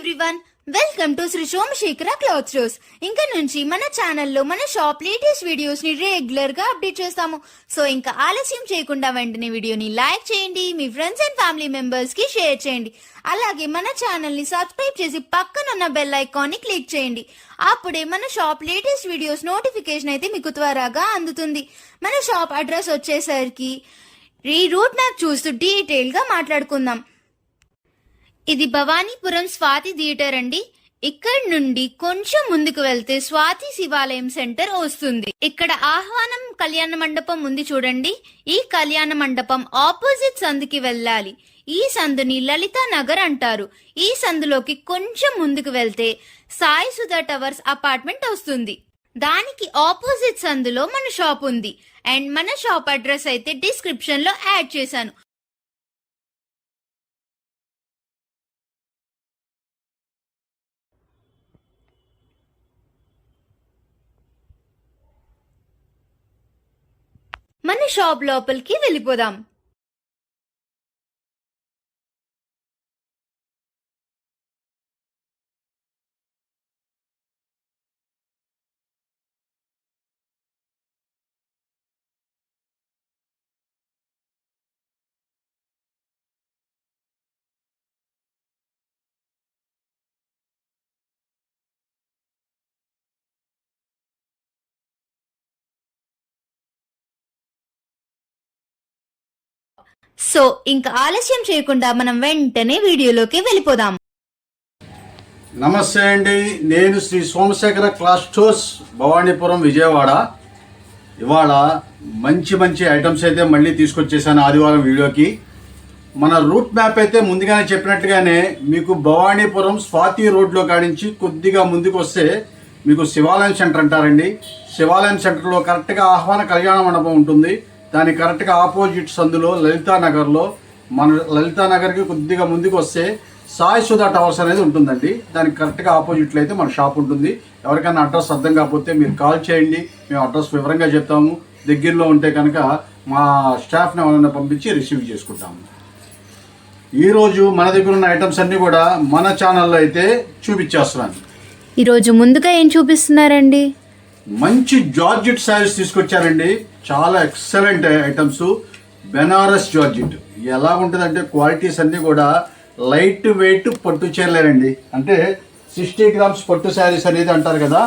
Everyone, welcome to Shri Somashekara cloth stores. ఇంకా నుంచి మన ఛానల్లో మన షాప్ లేటెస్ట్ వీడియోస్ ని రెగ్యులర్ గా అప్డేట్ చేస్తాము. సో ఇంకా ఆలస్యం చేయకుండా వెంటనే వీడియోని లైక్ చేయండి, మీ ఫ్రెండ్స్ అండ్ ఫ్యామిలీ మెంబర్స్ కి షేర్ చేయండి. అలాగే మన ఛానల్ ని సబ్స్క్రైబ్ చేసి పక్కనున్న బెల్ ఐకాన్ ని క్లిక్ చేయండి. అప్పుడే మన షాప్ లేటెస్ట్ వీడియోస్ నోటిఫికేషన్ అయితే మీకు త్వరగా అందుతుంది. మన షాప్ అడ్రస్ వచ్చేసరికి ఈ రూట్ మ్యాప్ చూస్తూ డీటెయిల్ గా మాట్లాడుకుందాం. ఇది భవానీపురం స్వాతి థియేటర్ అండి. ఇక్కడ నుండి కొంచెం ముందుకు వెళ్తే స్వాతి శివాలయం సెంటర్ వస్తుంది. ఇక్కడ ఆహ్వానం కళ్యాణ మండపం ఉంది చూడండి. ఈ కళ్యాణ మండపం ఆపోజిట్ సందుకి వెళ్ళాలి. ఈ సందుని లలితా నగర్ అంటారు. ఈ సందులోకి కొంచెం ముందుకు వెళ్తే సాయి సుధా టవర్స్ అపార్ట్మెంట్ వస్తుంది. దానికి ఆపోజిట్ సందులో మన షాప్ ఉంది. అండ్ మన షాప్ అడ్రస్ అయితే డిస్క్రిప్షన్ లో యాడ్ చేశాను. మన షాప్ లోపలికి వెళ్ళిపోదాం. సో ఇంకా ఆలస్యం చేయకుండా మనం వెంటనే వీడియోలోకి వెళ్ళిపోదాం. నమస్తే అండి, నేను శ్రీ సోమశేఖర క్లాత్ స్టోర్స్ భవానీపురం విజయవాడ. ఇవాళ మంచి మంచి ఐటమ్స్ అయితే మళ్ళీ తీసుకొచ్చేసాను ఆదివారం వీడియోకి. మన రూట్ మ్యాప్ అయితే ముందుగానే చెప్పినట్టుగానే మీకు భవానీపురం స్వాతి రోడ్లో కాడించి కొద్దిగా ముందుకు వస్తే మీకు శివాలయం సెంటర్ అంటారండి. శివాలయం సెంటర్లో కరెక్ట్గా ఆహ్వాన కళ్యాణ మండపం ఉంటుంది. దానికి కరెక్ట్గా ఆపోజిట్ సందులో లలితానగర్లో మన లలితానగర్కి కొద్దిగా ముందుకు వస్తే సాయి సుధా టవర్స్ అనేది ఉంటుందండి. దానికి కరెక్ట్గా ఆపోజిట్లో అయితే మన షాప్ ఉంటుంది. ఎవరికైనా అడ్రస్ అర్థం కాకపోతే మీరు కాల్ చేయండి, మేము అడ్రస్ వివరంగా చెప్తాము. దగ్గరలో ఉంటే కనుక మా స్టాఫ్ని ఎవరైనా పంపించి రిసీవ్ చేసుకుంటాము. ఈరోజు మన దగ్గర ఉన్న ఐటమ్స్ అన్నీ కూడా మన ఛానల్లో అయితే చూపించేస్తున్నాను. ఈరోజు ముందుగా ఏం చూపిస్తున్నారండి? మంచి జార్జెట్ శారీస్ తీసుకొచ్చారండి. చాలా ఎక్సలెంట్ ఐటమ్స్. బెనారస్ జార్జెట్ ఎలా ఉంటుందంటే క్వాలిటీస్ అన్నీ కూడా లైట్ వెయిట్ పట్టు చీరలేనండి. అంటే 60 గ్రామ్స్ పట్టు శారీస్ అనేది అంటారు కదా,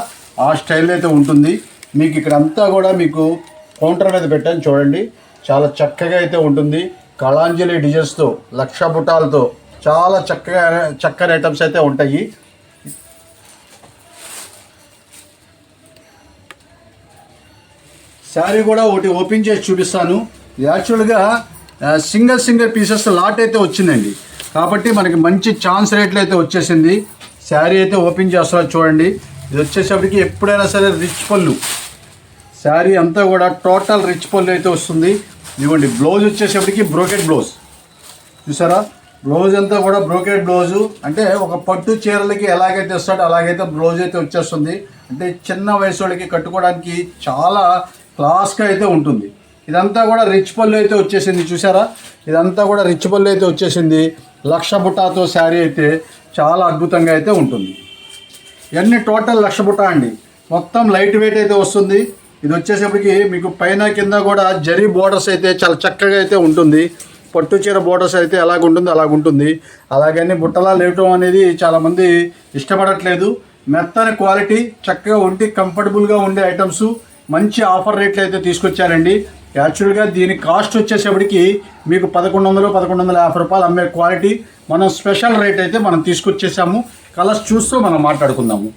ఆ స్టైల్ అయితే ఉంటుంది. మీకు ఇక్కడ అంతా కూడా మీకు కౌంటర్ మీద పెట్టాను చూడండి. చాలా చక్కగా అయితే ఉంటుంది. కళాంజలి డిజైన్స్తో, లక్ష బుటాలతో చాలా చక్కని ఐటమ్స్ అయితే ఉంటాయి. శారీ కూడా ఒకటి ఓపెన్ చేసి చూపిస్తాను. యాక్చువల్గా సింగిల్ పీసెస్ లాట్ అయితే వచ్చిందండి, కాబట్టి మనకి మంచి ఛాన్స్ రేట్లు అయితే వచ్చేసింది. శారీ అయితే ఓపెన్ చేస్తున్నారు చూడండి. ఇది వచ్చేసరికి ఎప్పుడైనా సరే రిచ్ పళ్ళు. శారీ అంతా కూడా టోటల్ రిచ్ పళ్ళు అయితే వస్తుంది. ఇదిగోండి, బ్లౌజ్ వచ్చేసరికి బ్రోకెట్ బ్లౌజ్ చూసారా. బ్లౌజ్ అంతా కూడా బ్రోకెట్ బ్లౌజు. అంటే ఒక పట్టు చీరలకి ఎలాగైతే వస్తాడో అలాగైతే బ్లౌజ్ అయితే వచ్చేస్తుంది. అంటే చిన్న వయసు వాళ్ళకి కట్టుకోవడానికి చాలా క్లాస్గా అయితే ఉంటుంది. ఇదంతా కూడా రిచ్ పళ్ళు అయితే వచ్చేసింది చూసారా. ఇదంతా కూడా రిచ్ పళ్ళు అయితే వచ్చేసింది. లక్ష బుట్టాతో శారీ అయితే చాలా అద్భుతంగా అయితే ఉంటుంది. ఇవన్నీ టోటల్ లక్ష బుట్ట అండి. మొత్తం లైట్ వెయిట్ అయితే వస్తుంది. ఇది వచ్చేసరికి మీకు పైన కింద కూడా జరీ బోర్డర్స్ అయితే చాలా చక్కగా అయితే ఉంటుంది. పట్టు చీర బోర్డర్స్ అయితే ఎలాగుంటుందో అలాగుంటుంది. అలాగని బుట్టలా లేవటం అనేది చాలామంది ఇష్టపడట్లేదు. మెత్తని క్వాలిటీ, చక్కగా ఉండి కంఫర్టబుల్గా ఉండే ఐటమ్స్ మంచి ఆఫర్ రేట్లు అయితే తీసుకొచ్చారండి. యాక్చువల్గా దీని కాస్ట్ వచ్చేసేపటికి మీకు 1150 రూపాయలు అమ్మే క్వాలిటీ మనం స్పెషల్ రేట్ అయితే మనం తీసుకొచ్చేసాము. కలర్స్ చూస్తూ మనం మాట్లాడుకుందాము.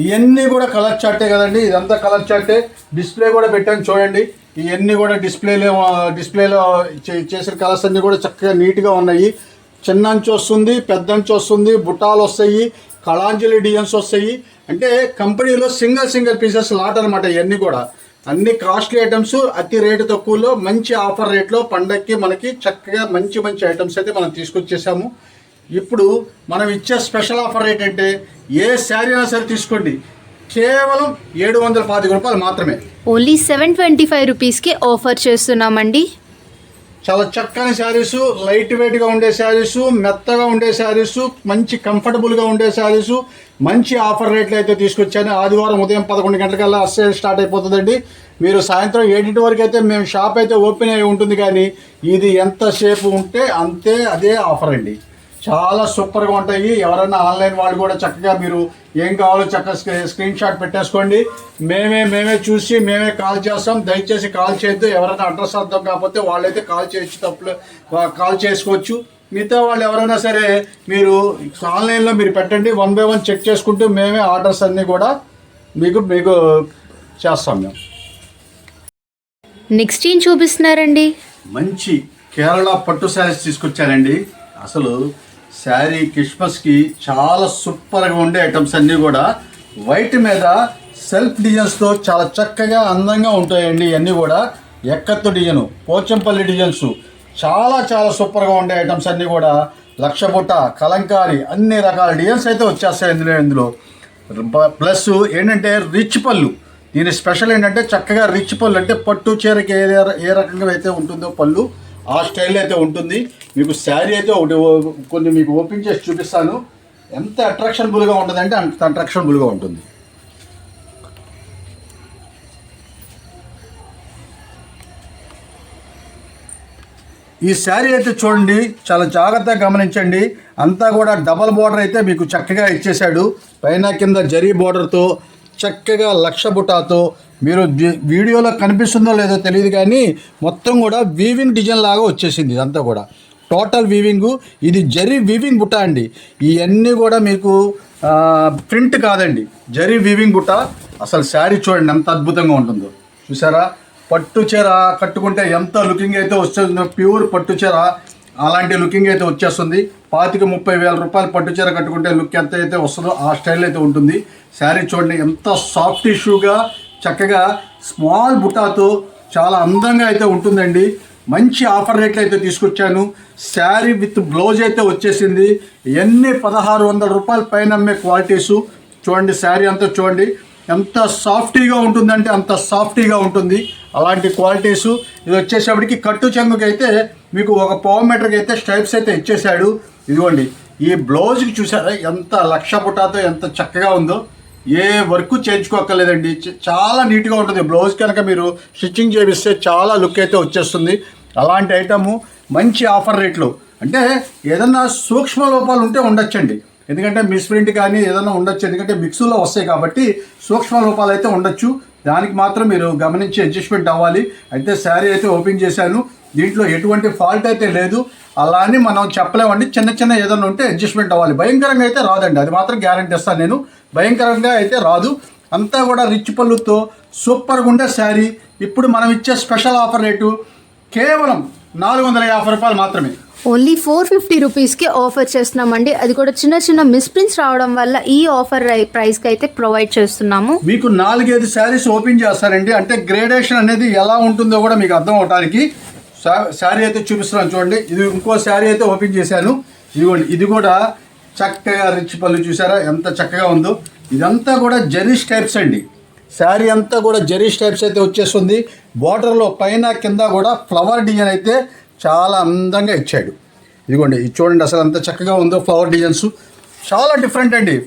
ఇవన్నీ కూడా కలర్ చార్టే కదండి. ఇదంతా కలర్ చార్టే. డిస్ప్లే కూడా పెట్టాను చూడండి. ఇవన్నీ కూడా డిస్ప్లేలో చేసిన కలర్స్ అన్నీ కూడా చక్కగా నీట్గా ఉన్నాయి. చిన్న అంచు వస్తుంది, పెద్ద అంచు వస్తుంది, బుట్టాలు వస్తాయి, కళాంజలి డిజైన్స్ వస్తాయి. అంటే కంపెనీలో సింగిల్ పీసెస్ లాట్ అనమాట. ఇవన్నీ కూడా అన్ని కాస్ట్లీ ఐటమ్స్, అతి రేటు తక్కువలో మంచి ఆఫర్ రేట్లో పండక్కి మనకి చక్కగా మంచి ఐటమ్స్ అయితే మనం తీసుకొచ్చేసాము. ఇప్పుడు మనం ఇచ్చే స్పెషల్ ఆఫర్ రేట్ అంటే ఏ శారీ అయినా సరే తీసుకోండి, కేవలం 725 రూపాయలు మాత్రమే. ఓన్లీ 725 రూపీస్కి ఆఫర్ చేస్తున్నామండి. చాలా చక్కని శారీస్, లైట్ వెయిట్గా ఉండే శారీస్, మెత్తగా ఉండే శారీస్, మంచి కంఫర్టబుల్గా ఉండే శారీస్, మంచి ఆఫర్ రేట్లు అయితే తీసుకొచ్చాను. ఆదివారం ఉదయం 11 గంటలకల్లా సేల్ స్టార్ట్ అయిపోతుందండి. మీరు సాయంత్రం 7 వరకు అయితే మేము షాప్ అయితే ఓపెన్ అయి ఉంటుంది, కానీ ఇది ఎంతసేపు ఉంటే అంతే అదే ఆఫర్ అండి. చాలా సూపర్గా ఉంటాయి. ఎవరైనా ఆన్లైన్ వాళ్ళు కూడా చక్కగా మీరు ఏం కావాలో చక్కగా స్క్రీన్ షాట్ పెట్టేసుకోండి. మేమే చూసి మేమే కాల్ చేస్తాం. దయచేసి కాల్ చేయొద్దు. ఎవరైనా అడ్రస్ అర్థం కాకపోతే వాళ్ళైతే కాల్ చేయొచ్చు, తప్పులు కాల్ చేసుకోవచ్చు. మిగతా వాళ్ళు ఎవరైనా సరే మీరు ఆన్లైన్లో మీరు పెట్టండి. 1 by 1 చెక్ చేసుకుంటూ మేమే ఆర్డర్స్ అన్నీ కూడా మీకు చేస్తాం. మేము నెక్స్ట్ ఏం చూపిస్తున్నారండి? మంచి కేరళ పట్టు శారీస్ తీసుకొచ్చారండి. అసలు శారీ క్రిస్మస్కి చాలా సూపర్గా ఉండే ఐటమ్స్ అన్నీ కూడా వైట్ మీద సెల్ఫ్ డిజైన్స్తో చాలా చక్కగా అందంగా ఉంటాయండి. ఇవన్నీ కూడా ఎక్కత్తు డిజైను, పోచంపల్లి డిజైన్స్, చాలా సూపర్గా ఉండే ఐటమ్స్ అన్నీ కూడా లక్షబుట్ట, కలంకారీ, అన్ని రకాల డిజైన్స్ అయితే వచ్చేస్తాయి ఇందులో. ప్లస్ ఏంటంటే రిచ్ పళ్ళు. దీని స్పెషల్ ఏంటంటే చక్కగా రిచ్ పళ్ళు, అంటే పట్టు చీరకి ఏ రకంగా అయితే ఉంటుందో పళ్ళు ఆ స్టైల్లో అయితే ఉంటుంది. మీకు శారీ అయితే కొన్ని మీకు ఓపెన్ చేసి చూపిస్తాను. ఎంత అట్రాక్షనబుల్గా ఉంటుందంటే అంత అట్రాక్షనబుల్గా ఉంటుంది. ఈ శారీ అయితే చూడండి, చాలా జాగ్రత్తగా గమనించండి. అంతా కూడా డబల్ బార్డర్ అయితే మీకు చక్కగా ఇచ్చేశాడు. పైన కింద జరీ బార్డర్తో చక్కగా లక్ష బుటాతో, మీరు వీడియోలో కనిపిస్తుందో లేదో తెలియదు కానీ మొత్తం కూడా వీవింగ్ డిజైన్ లాగా వచ్చేసింది. ఇదంతా కూడా టోటల్ వీవింగు. ఇది జరీ వీవింగ్ బుట్ట అండి. ఇవన్నీ కూడా మీకు ప్రింట్ కాదండి, జరీ వీవింగ్ బుట్ట. అసలు శారీ చూడండి ఎంత అద్భుతంగా ఉంటుందో. చూసారా, పట్టు చీర కట్టుకుంటే ఎంత లుకింగ్ అయితే వస్తుందో, ప్యూర్ పట్టు చీర అలాంటి లుకింగ్ అయితే వచ్చేస్తుంది. 25-30 వేల రూపాయలు పట్టు చీర కట్టుకుంటే లుక్ ఎంత అయితే వస్తుందో ఆ స్టైల్ అయితే ఉంటుంది. శారీ చూడండి ఎంత సాఫ్ట్ టిష్యూగా చక్కగా స్మాల్ బుటాతో చాలా అందంగా అయితే ఉంటుందండి. మంచి ఆఫర్ రేట్లు అయితే తీసుకొచ్చాను. శారీ విత్ బ్లౌజ్ అయితే వచ్చేసింది. ఇవన్నీ 1600 రూపాయల పైన అమ్మే క్వాలిటీసు. చూడండి శారీ అంతా చూడండి ఎంత సాఫ్టీగా ఉంటుందంటే అంత సాఫ్టీగా ఉంటుంది. అలాంటి క్వాలిటీసు. ఇది వచ్చేసేపటికి కట్టు చెంగుకి అయితే మీకు 1 పావు మీటర్కి అయితే స్ట్రైప్స్ అయితే ఇచ్చేసాడు. ఇదిగోండి ఈ బ్లౌజ్కి చూసారా ఎంత లక్ష బుటాతో ఎంత చక్కగా ఉందో. ఏ వర్క్ చేయించుకోక్కర్లేదండి, చాలా నీట్గా ఉంటుంది. బ్లౌజ్ కనుక మీరు స్టిచ్చింగ్ చేపిస్తే చాలా లుక్ అయితే వచ్చేస్తుంది. అలాంటి ఐటము మంచి ఆఫర్ రేట్లు. అంటే ఏదన్నా సూక్ష్మ లోపాలు ఉంటే ఉండొచ్చండి, ఎందుకంటే మిస్ప్రింట్ కానీ ఏదైనా ఉండొచ్చు, ఎందుకంటే మిక్స్లో వస్తాయి కాబట్టి సూక్ష్మ లోపాలు అయితే ఉండొచ్చు. దానికి మాత్రం మీరు గమనించి అడ్జస్ట్మెంట్ అవ్వాలి. అయితే శారీ అయితే ఓపెన్ చేశాను, దీంట్లో ఎటువంటి ఫాల్ట్ అయితే లేదు. అలా అని మనం చెప్పలేమండి, చిన్న ఏదైనా ఉంటే అడ్జస్ట్మెంట్ అవ్వాలి. భయంకరంగా అయితే రాదండి, అది మాత్రం గ్యారంటీ ఇస్తాను నేను. భయంకరంగా అయితే రాదు. అంతా కూడా రిచ్ పళ్ళుతో సూపర్గా ఉండే శారీ. ఇప్పుడు మనం ఇచ్చే స్పెషల్ ఆఫర్ రేటు కేవలం 450 రూపాయలు మాత్రమే. ఓన్లీ 450 రూపీస్కి ఆఫర్ చేస్తున్నామండి. అది కూడా చిన్న మిస్ప్రింట్స్ రావడం వల్ల ఈ ఆఫర్ ప్రైస్కి అయితే ప్రొవైడ్ చేస్తున్నాము. మీకు 4-5 శారీస్ ఓపెన్ చేస్తారండి, అంటే గ్రేడేషన్ అనేది ఎలా ఉంటుందో కూడా మీకు అర్థం అవడానికి శారీ అయితే చూపిస్తున్నాను చూడండి. ఇది ఇంకో శారీ అయితే ఓపెన్ చేశాను. ఇదిగోండి, ఇది కూడా చక్కగా రిచ్ పళ్ళు చూసారా ఎంత చక్కగా ఉందో. ఇదంతా కూడా జరీ స్టైప్స్ అండి. శారీ అంతా కూడా జరీ స్టైప్స్ అయితే వచ్చేస్తుంది. బార్డర్లో పైన కింద కూడా ఫ్లవర్ డిజైన్ అయితే చాలా అందంగా ఇచ్చాడు. ఇదిగోండి ఇది చూడండి అసలు ఎంత చక్కగా ఉందో. ఫ్లవర్ డిజైన్స్ చాలా డిఫరెంట్ అండి.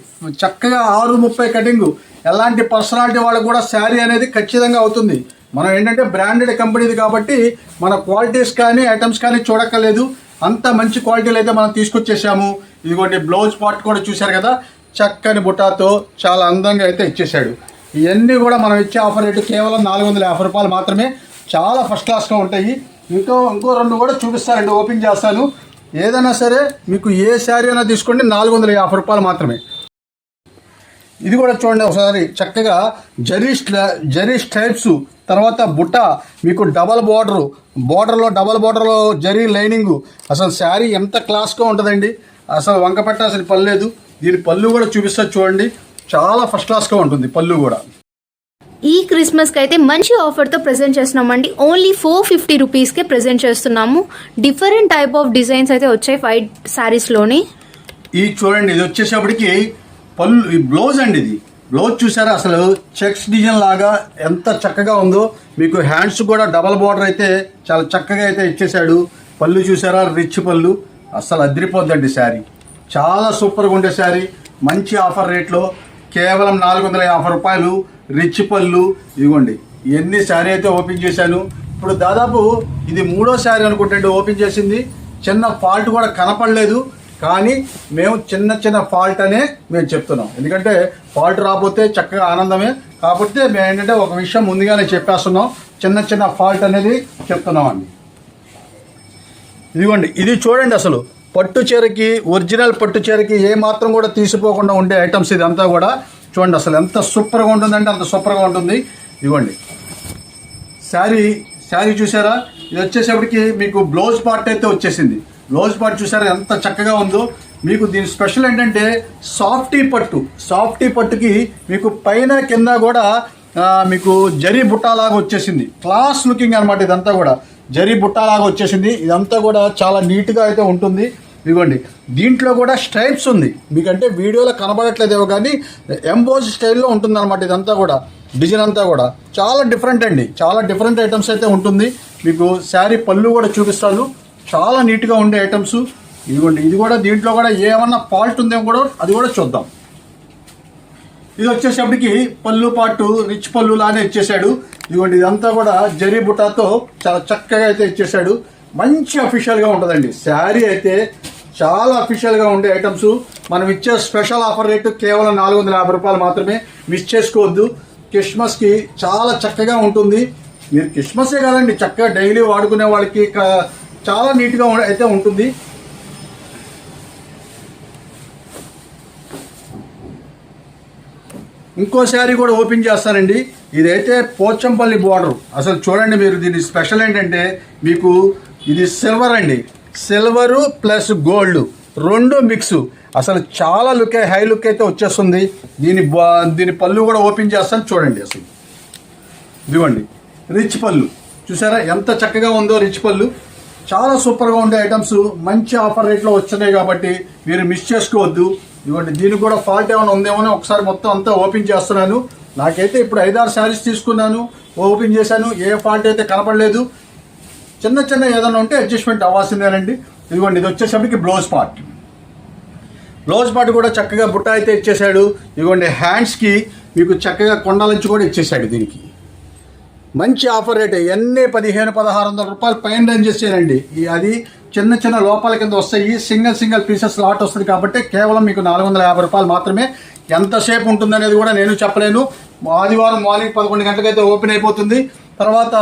చక్కగా 6:30 కటింగు. ఎలాంటి పర్సనాలిటీ వాళ్ళకు కూడా శారీ అనేది ఖచ్చితంగా అవుతుంది. మనం ఏంటంటే బ్రాండెడ్ కంపెనీది కాబట్టి మన క్వాలిటీస్ కానీ ఐటమ్స్ కానీ చూడక్కర్లేదు. అంత మంచి క్వాలిటీలు అయితే మనం తీసుకొచ్చేసాము. ఇదిగోండి బ్లౌజ్ పార్ట్ కూడా చూశారు కదా, చక్కని బుటాతో చాలా అందంగా అయితే ఇచ్చేసాడు. ఇవన్నీ కూడా మనం ఇచ్చే ఆఫర్ రేటు కేవలం 450 రూపాయలు మాత్రమే. చాలా ఫస్ట్ క్లాస్గా ఉంటాయి. ఇంకో 2 కూడా చూపిస్తారండి, ఓపెన్ చేస్తాను. ఏదైనా సరే మీకు ఏ శారీ అయినా తీసుకోండి, 450 రూపాయలు మాత్రమే. ఇది కూడా చూడండి ఒకసారి, చక్కగా జరీ స్ట్రైప్స్, తర్వాత బుట్ట, మీకు బార్డర్లో డబల్ బార్డర్లో జరీ లైనింగు. అసలు శారీ ఎంత క్లాస్గా ఉంటుందండి, అసలు వంక పెట్టాల్సిన పని లేదు. దీని పళ్ళు కూడా చూపిస్తా చూడండి, చాలా ఫస్ట్ క్లాస్గా ఉంటుంది పళ్ళు కూడా. ఈ క్రిస్మస్కి అయితే మంచి ఆఫర్తో ప్రజెంట్ చేస్తున్నామండి. ఓన్లీ 450 రూపీస్కే ప్రజెంట్ చేస్తున్నాము. డిఫరెంట్ టైప్ ఆఫ్ డిజైన్స్ అయితే వచ్చాయి వైట్ శారీస్లోని. ఈ చూడండి, ఇది వచ్చేసేపటికి పళ్ళు, ఈ బ్లౌజ్ అండి. ఇది బ్లౌజ్ చూసారా అసలు చెక్స్ డిజైన్ లాగా ఎంత చక్కగా ఉందో. మీకు హ్యాండ్స్ కూడా డబల్ బార్డర్ అయితే చాలా చక్కగా అయితే ఇచ్చేసాడు. పళ్ళు చూసారా రిచ్ పళ్ళు, అసలు అదిరిపోద్దండి శారీ. చాలా సూపర్గా ఉండే శారీ, మంచి ఆఫర్ రేట్లో కేవలం 450 రూపాయలు. రిచ్ పళ్ళు ఇదిగోండి. ఎన్ని శారీ అయితే ఓపెన్ చేశాను. ఇప్పుడు దాదాపు ఇది 3వ శారీ అనుకుంటే ఓపెన్ చేసింది. చిన్న ఫాల్ట్ కూడా కనపడలేదు, కానీ మేము చిన్న ఫాల్ట్ అనే మేము చెప్తున్నాం. ఎందుకంటే ఫాల్ట్ రాకపోతే చక్కగా ఆనందమే. కాకపోతే మేము ఏంటంటే ఒక విషయం ముందుగానే చెప్పేస్తున్నాం, చిన్న ఫాల్ట్ అనేది చెప్తున్నాం అండి. ఇదిగోండి, ఇది చూడండి అసలు పట్టు చీరకి, ఒరిజినల్ పట్టు చీరకి ఏ మాత్రం కూడా తీసిపోకుండా ఉండే ఐటమ్స్ ఇదంతా కూడా. చూడండి అసలు ఎంత సూపర్గా ఉంటుందంటే అంత సూపర్గా ఉంటుంది. ఇదిగోండి శారీ చూసారా. ఇది వచ్చేసేపటికి మీకు బ్లౌజ్ పార్ట్ అయితే వచ్చేసింది. బ్లౌజ్ పార్ట్ చూసారా ఎంత చక్కగా ఉందో. మీకు దీని స్పెషల్ ఏంటంటే సాఫ్టీ పట్టుకి మీకు పైన కింద కూడా మీకు జరీ బుట్టాలాగా వచ్చేసింది. క్లాస్ లుకింగ్ అనమాట. ఇదంతా కూడా జరీ బుట్టాలాగా వచ్చేసింది. ఇదంతా కూడా చాలా నీట్గా అయితే ఉంటుంది. ఇదిగోండి, దీంట్లో కూడా స్ట్రైప్స్ ఉంది. మీకంటే వీడియోలో కనబడట్లేదేమో కానీ ఎంబోజ్ స్టైల్లో ఉంటుంది అనమాట. ఇదంతా కూడా డిజైన్ అంతా కూడా చాలా డిఫరెంట్ అండి. చాలా డిఫరెంట్ ఐటమ్స్ అయితే ఉంటుంది. మీకు శారీ పళ్ళు కూడా చూపిస్తాను. చాలా నీట్గా ఉండే ఐటమ్స్. ఇదిగోండి, ఇది కూడా దీంట్లో కూడా ఏమన్నా ఫాల్ట్ ఉందేమో కూడా అది కూడా చూద్దాం. ఇది వచ్చేసప్పటికి పళ్ళు పాటు రిచ్ పళ్ళు లానే ఇచ్చేసాడు. ఇదిగోండి, ఇదంతా కూడా జరీ బుట్టాతో చాలా చక్కగా అయితే ఇచ్చేసాడు. మంచి అఫీషియల్గా ఉంటుందండి శారీ అయితే. చాలా అఫీషియల్గా ఉండే ఐటమ్స్. మనం ఇచ్చే స్పెషల్ ఆఫర్ రేటు కేవలం 450 రూపాయలు మాత్రమే. మిస్ చేసుకోవద్దు. క్రిస్మస్కి చాలా చక్కగా ఉంటుంది. మీరు క్రిస్మసే కాదండి, చక్కగా డైలీ వాడుకునే వాళ్ళకి చాలా నీట్గా అయితే ఉంటుంది. ఇంకో శారీ కూడా ఓపెన్ చేస్తానండి. ఇదైతే పోచంపల్లి బార్డర్. అసలు చూడండి మీరు, దీని స్పెషల్ ఏంటంటే మీకు ఇది సిల్వర్ అండి. సిల్వరు ప్లస్ గోల్డ్ రెండు మిక్స్. అసలు చాలా హై లుక్ అయితే వచ్చేస్తుంది. దీని పళ్ళు కూడా ఓపెన్ చేస్తాను చూడండి. అసలు ఇదిగోండి, రిచ్ పళ్ళు చూసారా ఎంత చక్కగా ఉందో. రిచ్ పళ్ళు చాలా సూపర్గా ఉండే ఐటమ్స్. మంచి ఆఫర్ రేట్లో వచ్చినాయి కాబట్టి మీరు మిస్ చేసుకోవద్దు. ఇదిగోండి, దీనికి కూడా ఫాల్ట్ ఏమైనా ఉందేమో ఒకసారి మొత్తం అంతా ఓపెన్ చేస్తున్నాను. నాకైతే ఇప్పుడు 5-6 శారీస్ తీసుకున్నాను, ఓపెన్ చేశాను. ఏ ఫాల్ట్ అయితే కనపడలేదు. చిన్న ఏదైనా ఉంటే అడ్జస్ట్మెంట్ అవ్వాల్సిందేనండి. ఇదిగోండి, ఇది వచ్చేసరికి బ్లౌజ్ పార్ట్ కూడా చక్కగా బుట్ట అయితే ఇచ్చేసాడు. ఇదిగోండి, హ్యాండ్స్కి మీకు చక్కగా కొండలంచి కూడా ఇచ్చేసాడు. దీనికి మంచి ఆఫర్ రేట్. ఎన్ని 1500-1600 రూపాయలు పైన రేంజ్ చేసేయండి. అది చిన్న లోపాల కింద వస్తాయి. సింగిల్ పీసెస్ లాట్ వస్తుంది కాబట్టి కేవలం మీకు 450 రూపాయలు మాత్రమే. ఎంతసేపు ఉంటుందనేది కూడా నేను చెప్పలేను. ఆదివారం మార్నింగ్ 11 గంటలకైతే ఓపెన్ అయిపోతుంది. తర్వాత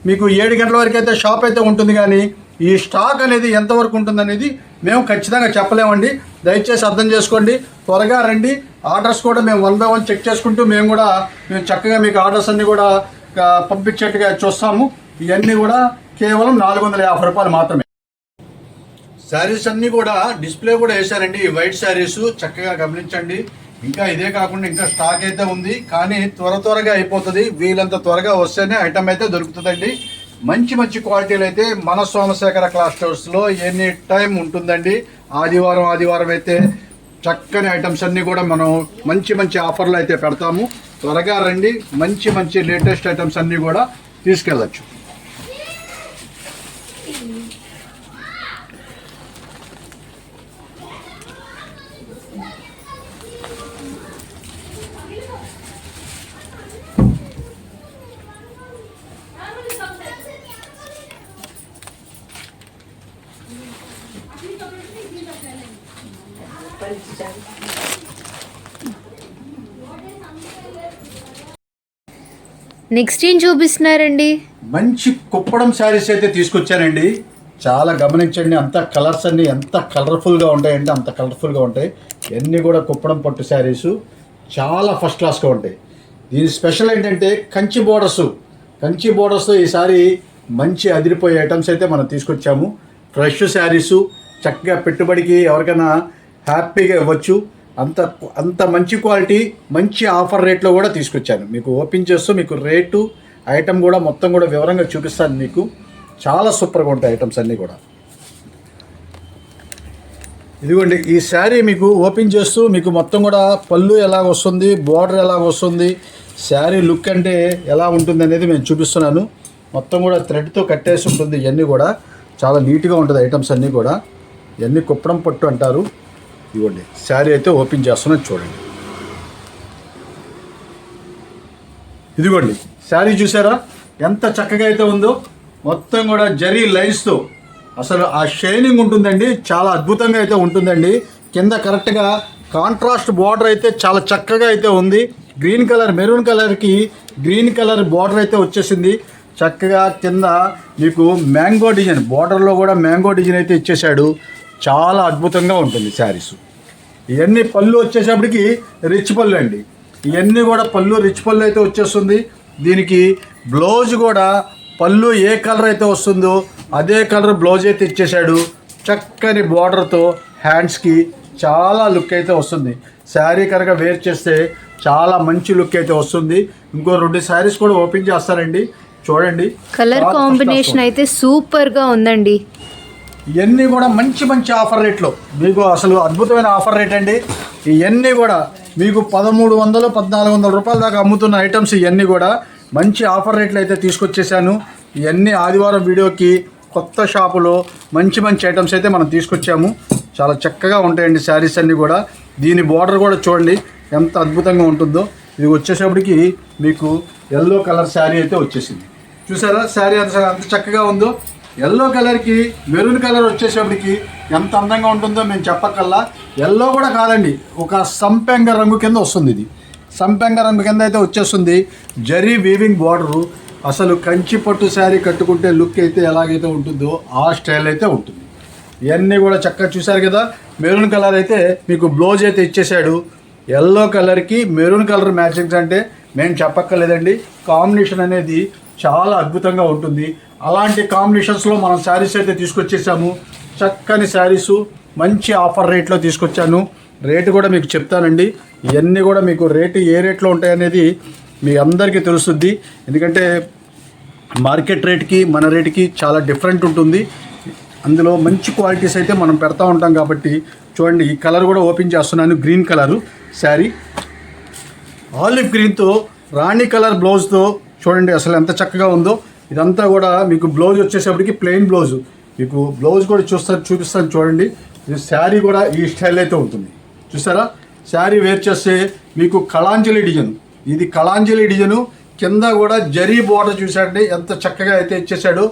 మీకు 7 గంటల వరకు అయితే షాప్ అయితే ఉంటుంది. కానీ ఈ స్టాక్ అనేది ఎంతవరకు ఉంటుందనేది మేము ఖచ్చితంగా చెప్పలేమండి. దయచేసి అర్థం చేసుకోండి. త్వరగా రండి. ఆర్డర్స్ కూడా మేము 1 by 1 చెక్ చేసుకుంటూ మేము చక్కగా మీకు ఆర్డర్స్ అన్నీ కూడా పంపించేట్టుగా చూస్తాము. ఇవన్నీ కూడా కేవలం 450 రూపాయలు మాత్రమే. శారీస్ అన్నీ కూడా డిస్ప్లే కూడా వేశారండి. ఈ వైట్ శారీస్ చక్కగా గమనించండి. ఇంకా ఇదే కాకుండా ఇంకా స్టాక్ అయితే ఉంది, కానీ త్వరగా అయిపోతుంది. వీలంత త్వరగా వస్తేనే ఐటమ్ అయితే దొరుకుతుందండి. మంచి క్వాలిటీలు అయితే మన సోమశేఖర క్లాత్ స్టోర్స్లో ఎనీ టైం ఉంటుందండి. ఆదివారం అయితే చక్కని ఐటమ్స్ అన్నీ కూడా మనం మంచి ఆఫర్లు అయితే పెడతాము. త్వరగా రండి. మంచి లేటెస్ట్ ఐటమ్స్ అన్నీ కూడా తీసుకెళ్ళచ్చు. నెక్స్ట్ ఏం చూపిస్తున్నారండి? మంచి కుప్పడం శారీస్ అయితే తీసుకొచ్చానండి. చాలా గమనించండి. అంత కలర్స్ అన్నీ ఎంత కలర్ఫుల్గా ఉంటాయంటే అంత కలర్ఫుల్గా ఉంటాయి. అన్నీ కూడా కుప్పడం పట్టు శారీస్ చాలా ఫస్ట్ క్లాస్గా ఉంటాయి. దీని స్పెషల్ ఏంటంటే కంచి బోర్డర్స్ ఈసారి మంచి అదిరిపోయే ఐటమ్స్ అయితే మనం తీసుకొచ్చాము. ఫ్రెష్ శారీసు చక్కగా పెట్టుబడికి ఎవరికైనా హ్యాపీగా ఇవ్వచ్చు. అంత మంచి క్వాలిటీ మంచి ఆఫర్ రేట్లో కూడా తీసుకొచ్చాను. మీకు ఓపెన్ చేస్తూ మీకు రేటు ఐటమ్ కూడా మొత్తం కూడా వివరంగా చూపిస్తాను. మీకు చాలా సూపర్గా ఉంటాయి ఐటమ్స్ అన్నీ కూడా. ఇదిగోండి ఈ శారీ మీకు ఓపెన్ చేస్తూ మీకు మొత్తం కూడా పళ్ళు ఎలాగ వస్తుంది, బార్డర్ ఎలాగ వస్తుంది, శారీ లుక్ అంటే ఎలా ఉంటుంది అనేది నేను చూపిస్తున్నాను. మొత్తం కూడా థ్రెడ్తో కట్టేసి ఉంటుంది. ఇవన్నీ కూడా చాలా నీట్గా ఉంటుంది ఐటమ్స్ అన్నీ కూడా. ఇవన్నీ కుప్పడం పట్టు అంటారు. ఇదిగోండి శారీ అయితే ఓపెన్ చేస్తున్నాను చూడండి. ఇదిగోండి శారీ చూసారా ఎంత చక్కగా అయితే ఉందో. మొత్తం కూడా జరీ లైన్స్తో అసలు ఆ షైనింగ్ ఉంటుందండి. చాలా అద్భుతంగా అయితే ఉంటుందండి. కింద కరెక్ట్గా కాంట్రాస్ట్ బార్డర్ అయితే చాలా చక్కగా అయితే ఉంది. గ్రీన్ కలర్ మెరూన్ కలర్కి గ్రీన్ కలర్ బార్డర్ అయితే వచ్చేసింది. చక్కగా కింద మీకు మ్యాంగో డిజైన్ బార్డర్లో కూడా మ్యాంగో డిజైన్ అయితే ఇచ్చేసాడు. చాలా అద్భుతంగా ఉంటుంది శారీస్. ఇవన్నీ పళ్ళు వచ్చేసేపటికి రిచ్ పళ్ళు అండి. ఇవన్నీ కూడా పళ్ళు రిచ్ పళ్ళు అయితే వచ్చేస్తుంది. దీనికి బ్లౌజ్ కూడా పళ్ళు ఏ కలర్ అయితే వస్తుందో అదే కలర్ బ్లౌజ్ అయితే ఇచ్చేసాడు. చక్కని బార్డర్తో హ్యాండ్స్కి చాలా లుక్ అయితే వస్తుంది. శారీ కనుక వేర్ చేస్తే చాలా మంచి లుక్ అయితే వస్తుంది. ఇంకో 2 శారీస్ కూడా ఓపెన్ చేస్తారండి చూడండి. కలర్ కాంబినేషన్ అయితే సూపర్గా ఉందండి. ఇవన్నీ కూడా మంచి మంచి ఆఫర్ రేట్లో మీకు అసలు అద్భుతమైన ఆఫర్ రేట్ అండి. ఇవన్నీ కూడా మీకు 1300-1400 రూపాయల దాకా అమ్ముతున్న ఐటమ్స్ ఇవన్నీ కూడా మంచి ఆఫర్ రేట్లు అయితే తీసుకొచ్చేసాను. ఇవన్నీ ఆదివారం వీడియోకి కొత్త షాపులో మంచి మంచి ఐటమ్స్ అయితే మనం తీసుకొచ్చాము. చాలా చక్కగా ఉంటాయండి శారీస్ అన్నీ కూడా. దీని బార్డర్ కూడా చూడండి ఎంత అద్భుతంగా ఉంటుందో. ఇది వచ్చేసేపటికి మీకు ఎల్లో కలర్ శారీ అయితే వచ్చేసింది. చూసారా శారీ అంత చక్కగా ఉందో. ఎల్లో కలర్కి మెరూన్ కలర్ వచ్చేసేపటికి ఎంత అందంగా ఉంటుందో మేము చెప్పక్కల్లా. ఎల్లో కూడా కాదండి, ఒక సంపెంగ రంగు కింద వస్తుంది. ఇది సంపెంగ రంగు కింద అయితే వచ్చేస్తుంది. Zari weaving border. అసలు కంచి పట్టు శారీ కట్టుకుంటే లుక్ అయితే ఎలాగైతే ఉంటుందో ఆ స్టైల్ అయితే ఉంటుంది. ఇవన్నీ కూడా చక్కగా చూశారు కదా. మెరూన్ కలర్ అయితే మీకు బ్లౌజ్ అయితే ఇచ్చేసాడు. ఎల్లో కలర్కి మెరూన్ కలర్ మ్యాచింగ్స్ అంటే మేము చెప్పక్కర్లేదండి. కాంబినేషన్ అనేది చాలా అద్భుతంగా ఉంటుంది. అలాంటి కాంబినేషన్స్లో మనం శారీస్ అయితే తీసుకొచ్చేసాము. చక్కని శారీసు మంచి ఆఫర్ రేట్లో తీసుకొచ్చాను. రేటు కూడా మీకు చెప్తానండి. ఇవన్నీ కూడా మీకు రేటు ఏ రేట్లో ఉంటాయనేది మీ అందరికీ తెలుస్తుంది. ఎందుకంటే మార్కెట్ రేట్కి మన రేటుకి చాలా డిఫరెంట్ ఉంటుంది. అందులో మంచి క్వాలిటీస్ అయితే మనం పెడతా ఉంటాం కాబట్టి చూడండి. ఈ కలర్ కూడా ఓపెన్ చేస్తున్నాను. గ్రీన్ కలరు శారీ ఆలివ్ గ్రీన్తో రాణి కలర్ బ్లౌజ్తో చూడండి అసలు ఎంత చక్కగా ఉందో. ఇదంతా కూడా మీకు బ్లౌజ్ వచ్చేసేపటికి ప్లెయిన్ బ్లౌజ్. మీకు బ్లౌజ్ కూడా చూపిస్తాను చూడండి. ఇది శారీ కూడా ఈ స్టైల్ అయితే ఉంటుంది. చూసారా శారీ వేర్ చేస్తే మీకు కళాంజలి డిజైన్. ఇది కళాంజలి డిజైను. కింద కూడా జరీ బార్డర్ చూసాడండి ఎంత చక్కగా అయితే ఇచ్చేసాడు.